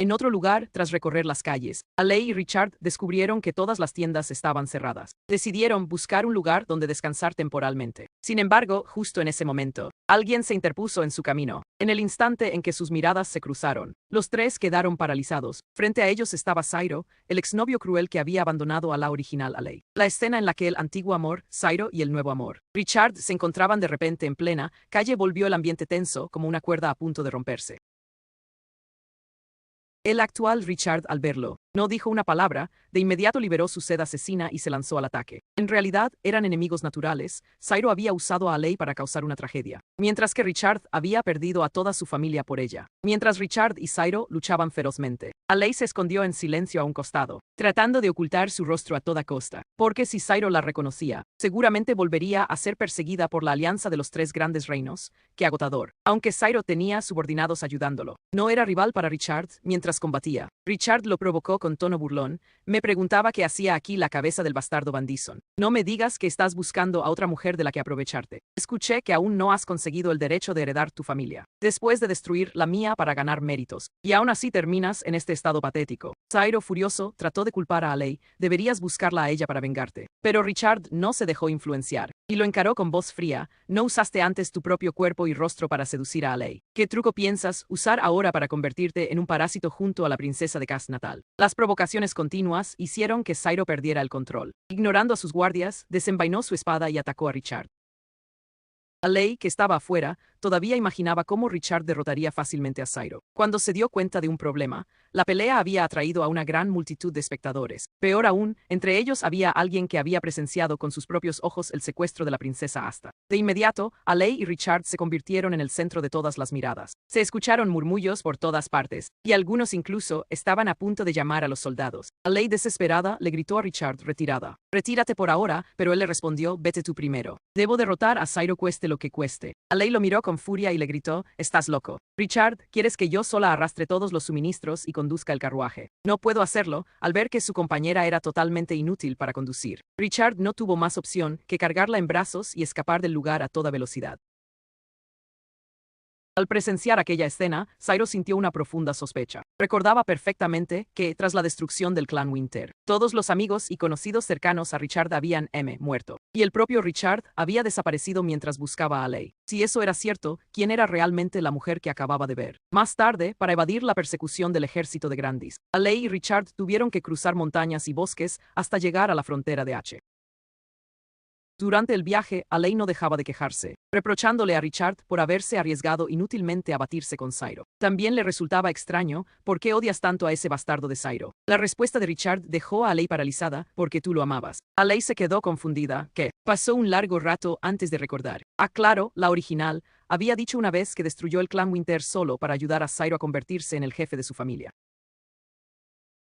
En otro lugar, tras recorrer las calles, Alei y Richard descubrieron que todas las tiendas estaban cerradas. Decidieron buscar un lugar donde descansar temporalmente. Sin embargo, justo en ese momento, alguien se interpuso en su camino. En el instante en que sus miradas se cruzaron, los tres quedaron paralizados. Frente a ellos estaba Sairo, el exnovio cruel que había abandonado a la original Alei. La escena en la que el antiguo amor, Sairo y el nuevo amor, Richard, se encontraban de repente en plena calle volvió el ambiente tenso como una cuerda a punto de romperse. El actual Richard, al verlo, no dijo una palabra, de inmediato liberó su sed asesina y se lanzó al ataque. En realidad, eran enemigos naturales. Sairo había usado a Alei para causar una tragedia, mientras que Richard había perdido a toda su familia por ella. Mientras Richard y Sairo luchaban ferozmente, Alei se escondió en silencio a un costado, tratando de ocultar su rostro a toda costa, porque si Sairo la reconocía, seguramente volvería a ser perseguida por la alianza de los 3 grandes reinos. Qué agotador. Aunque Sairo tenía subordinados ayudándolo, no era rival para Richard mientras combatía. Richard lo provocó con tono burlón, me preguntaba qué hacía aquí la cabeza del bastardo Van Dison. No me digas que estás buscando a otra mujer de la que aprovecharte. Escuché que aún no has conseguido el derecho de heredar tu familia, después de destruir la mía para ganar méritos, y aún así terminas en este estado patético. Sairo, furioso, trató de culpar a Alei, deberías buscarla a ella para vengarte. Pero Richard no se dejó influenciar, y lo encaró con voz fría, no usaste antes tu propio cuerpo y rostro para seducir a Alei. ¿Qué truco piensas usar ahora para convertirte en un parásito junto a la princesa de Cast Natal? Las provocaciones continuas hicieron que Sairo perdiera el control. Ignorando a sus guardias, desenvainó su espada y atacó a Richard. Alei, que estaba afuera, todavía imaginaba cómo Richard derrotaría fácilmente a Sairo. Cuando se dio cuenta de un problema, la pelea había atraído a una gran multitud de espectadores. Peor aún, entre ellos había alguien que había presenciado con sus propios ojos el secuestro de la princesa Asta. De inmediato, Alei y Richard se convirtieron en el centro de todas las miradas. Se escucharon murmullos por todas partes, y algunos incluso estaban a punto de llamar a los soldados. Alei, desesperada, le gritó a Richard: retirada. Retírate por ahora, pero él le respondió: vete tú primero. Debo derrotar a Sairo cueste lo que cueste. Alei lo miró con furia y le gritó: estás loco. Richard, ¿quieres que yo sola arrastre todos los suministros y conduzca el carruaje? No puedo hacerlo, al ver que su compañera era totalmente inútil para conducir. Richard no tuvo más opción que cargarla en brazos y escapar del lugar a toda velocidad. Al presenciar aquella escena, Sairo sintió una profunda sospecha. Recordaba perfectamente que, tras la destrucción del clan Winter, todos los amigos y conocidos cercanos a Richard habían muerto, y el propio Richard había desaparecido mientras buscaba a Alei. Si eso era cierto, ¿quién era realmente la mujer que acababa de ver? Más tarde, para evadir la persecución del ejército de Grandis, Alei y Richard tuvieron que cruzar montañas y bosques hasta llegar a la frontera de H. Durante el viaje, Alei no dejaba de quejarse, reprochándole a Richard por haberse arriesgado inútilmente a batirse con Sairo. También le resultaba extraño: ¿por qué odias tanto a ese bastardo de Sairo? La respuesta de Richard dejó a Alei paralizada: porque tú lo amabas. Alei se quedó confundida. ¿Qué? Pasó un largo rato antes de recordar. Ah, claro, la original había dicho una vez que destruyó el clan Winter solo para ayudar a Sairo a convertirse en el jefe de su familia.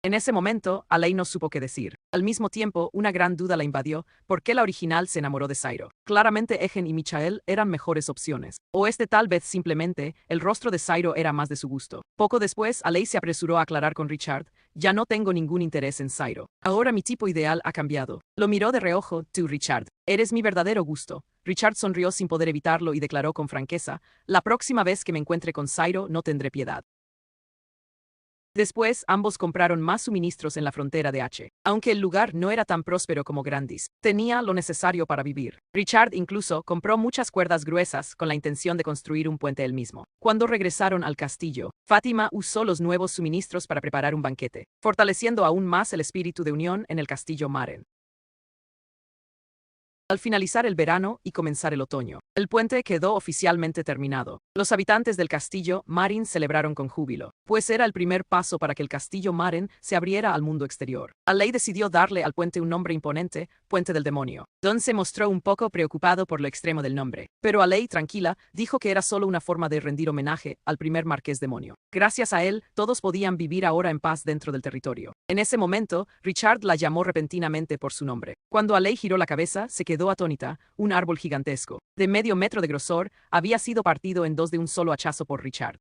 En ese momento, Alei no supo qué decir. Al mismo tiempo, una gran duda la invadió: ¿por qué la original se enamoró de Sairo? Claramente Egen y Michael eran mejores opciones. O tal vez simplemente, el rostro de Sairo era más de su gusto. Poco después, Alei se apresuró a aclarar con Richard: ya no tengo ningún interés en Sairo. Ahora mi tipo ideal ha cambiado. Lo miró de reojo: tú, Richard, eres mi verdadero gusto. Richard sonrió sin poder evitarlo y declaró con franqueza: la próxima vez que me encuentre con Sairo no tendré piedad. Después, ambos compraron más suministros en la frontera de H. Aunque el lugar no era tan próspero como Grandis, tenía lo necesario para vivir. Richard incluso compró muchas cuerdas gruesas con la intención de construir un puente él mismo. Cuando regresaron al castillo, Fátima usó los nuevos suministros para preparar un banquete, fortaleciendo aún más el espíritu de unión en el castillo Maren. Al finalizar el verano y comenzar el otoño, el puente quedó oficialmente terminado. Los habitantes del castillo Maren celebraron con júbilo, pues era el primer paso para que el castillo Maren se abriera al mundo exterior. Alei decidió darle al puente un nombre imponente: Puente del Demonio. Don se mostró un poco preocupado por lo extremo del nombre, pero Alei, tranquila, dijo que era solo una forma de rendir homenaje al primer marqués demonio. Gracias a él, todos podían vivir ahora en paz dentro del territorio. En ese momento, Richard la llamó repentinamente por su nombre. Cuando Alei giró la cabeza, se quedó atónita. Un árbol gigantesco, de medio metro de grosor, había sido partido en dos de un solo hachazo por Richard.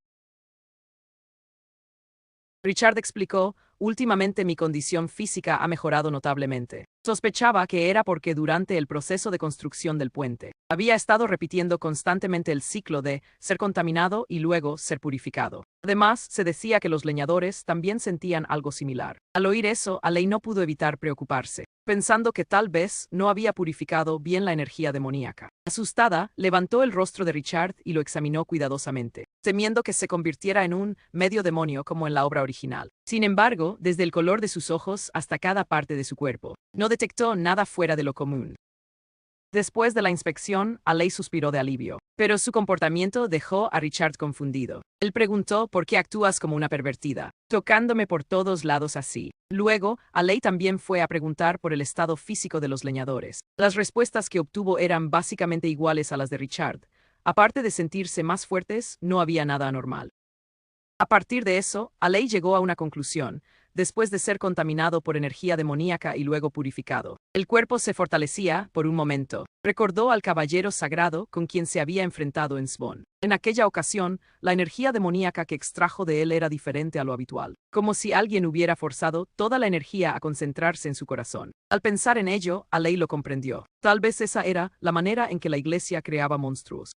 Richard explicó: últimamente mi condición física ha mejorado notablemente. Sospechaba que era porque durante el proceso de construcción del puente, había estado repitiendo constantemente el ciclo de ser contaminado y luego ser purificado. Además, se decía que los leñadores también sentían algo similar. Al oír eso, Alei no pudo evitar preocuparse, pensando que tal vez no había purificado bien la energía demoníaca. Asustada, levantó el rostro de Richard y lo examinó cuidadosamente, temiendo que se convirtiera en un medio demonio como en la obra original. Sin embargo, desde el color de sus ojos hasta cada parte de su cuerpo, no detectó nada fuera de lo común. Después de la inspección, Alei suspiró de alivio, pero su comportamiento dejó a Richard confundido. Él preguntó: ¿por qué actúas como una pervertida, tocándome por todos lados así? Luego, Alei también fue a preguntar por el estado físico de los leñadores. Las respuestas que obtuvo eran básicamente iguales a las de Richard. Aparte de sentirse más fuertes, no había nada anormal. A partir de eso, Alei llegó a una conclusión: después de ser contaminado por energía demoníaca y luego purificado, el cuerpo se fortalecía por un momento. Recordó al caballero sagrado con quien se había enfrentado en Svon. En aquella ocasión, la energía demoníaca que extrajo de él era diferente a lo habitual, como si alguien hubiera forzado toda la energía a concentrarse en su corazón. Al pensar en ello, Alei lo comprendió. Tal vez esa era la manera en que la iglesia creaba monstruos.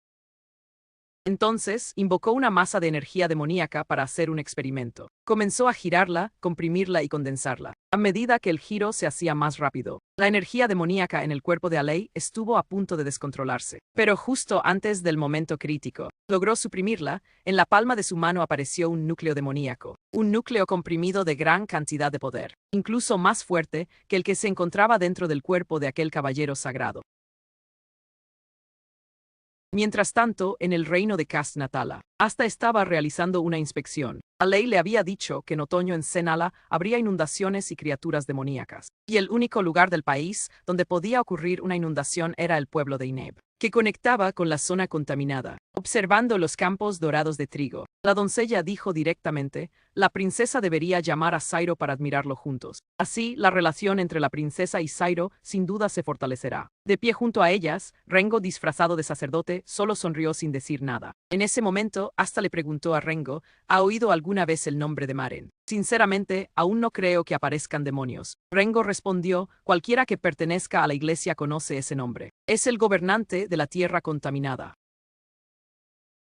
Entonces, invocó una masa de energía demoníaca para hacer un experimento. Comenzó a girarla, comprimirla y condensarla. A medida que el giro se hacía más rápido, la energía demoníaca en el cuerpo de Alei estuvo a punto de descontrolarse. Pero justo antes del momento crítico, logró suprimirla. En la palma de su mano apareció un núcleo demoníaco. Un núcleo comprimido de gran cantidad de poder, incluso más fuerte que el que se encontraba dentro del cuerpo de aquel caballero sagrado. Mientras tanto, en el reino de Casnatala, Asta estaba realizando una inspección. Alei le había dicho que en otoño en Senala habría inundaciones y criaturas demoníacas, y el único lugar del país donde podía ocurrir una inundación era el pueblo de Ineb, que conectaba con la zona contaminada. Observando los campos dorados de trigo, la doncella dijo directamente, la princesa debería llamar a Sairo para admirarlo juntos. Así, la relación entre la princesa y Sairo sin duda se fortalecerá. De pie junto a ellas, Rengo, disfrazado de sacerdote, solo sonrió sin decir nada. En ese momento, Asta le preguntó a Rengo, ¿ha oído alguna vez el nombre de Maren? Sinceramente, aún no creo que aparezcan demonios. Rengo respondió, cualquiera que pertenezca a la iglesia conoce ese nombre. Es el gobernante de la tierra contaminada.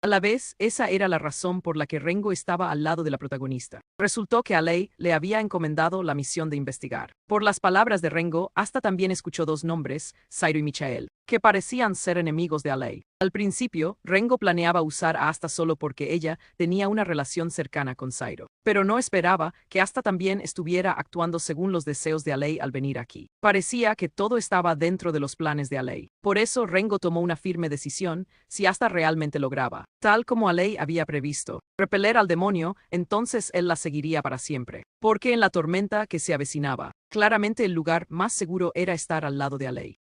A la vez, esa era la razón por la que Rengo estaba al lado de la protagonista. Resultó que Alei le había encomendado la misión de investigar. Por las palabras de Rengo, Asta también escuchó dos nombres, Sairo y Michael, que parecían ser enemigos de Alei. Al principio, Rengo planeaba usar a Asta solo porque ella tenía una relación cercana con Sairo, pero no esperaba que Asta también estuviera actuando según los deseos de Alei al venir aquí. Parecía que todo estaba dentro de los planes de Alei. Por eso Rengo tomó una firme decisión, si Asta realmente lograba, tal como Alei había previsto, repeler al demonio, entonces él la seguiría para siempre. Porque en la tormenta que se avecinaba, claramente el lugar más seguro era estar al lado de Alei.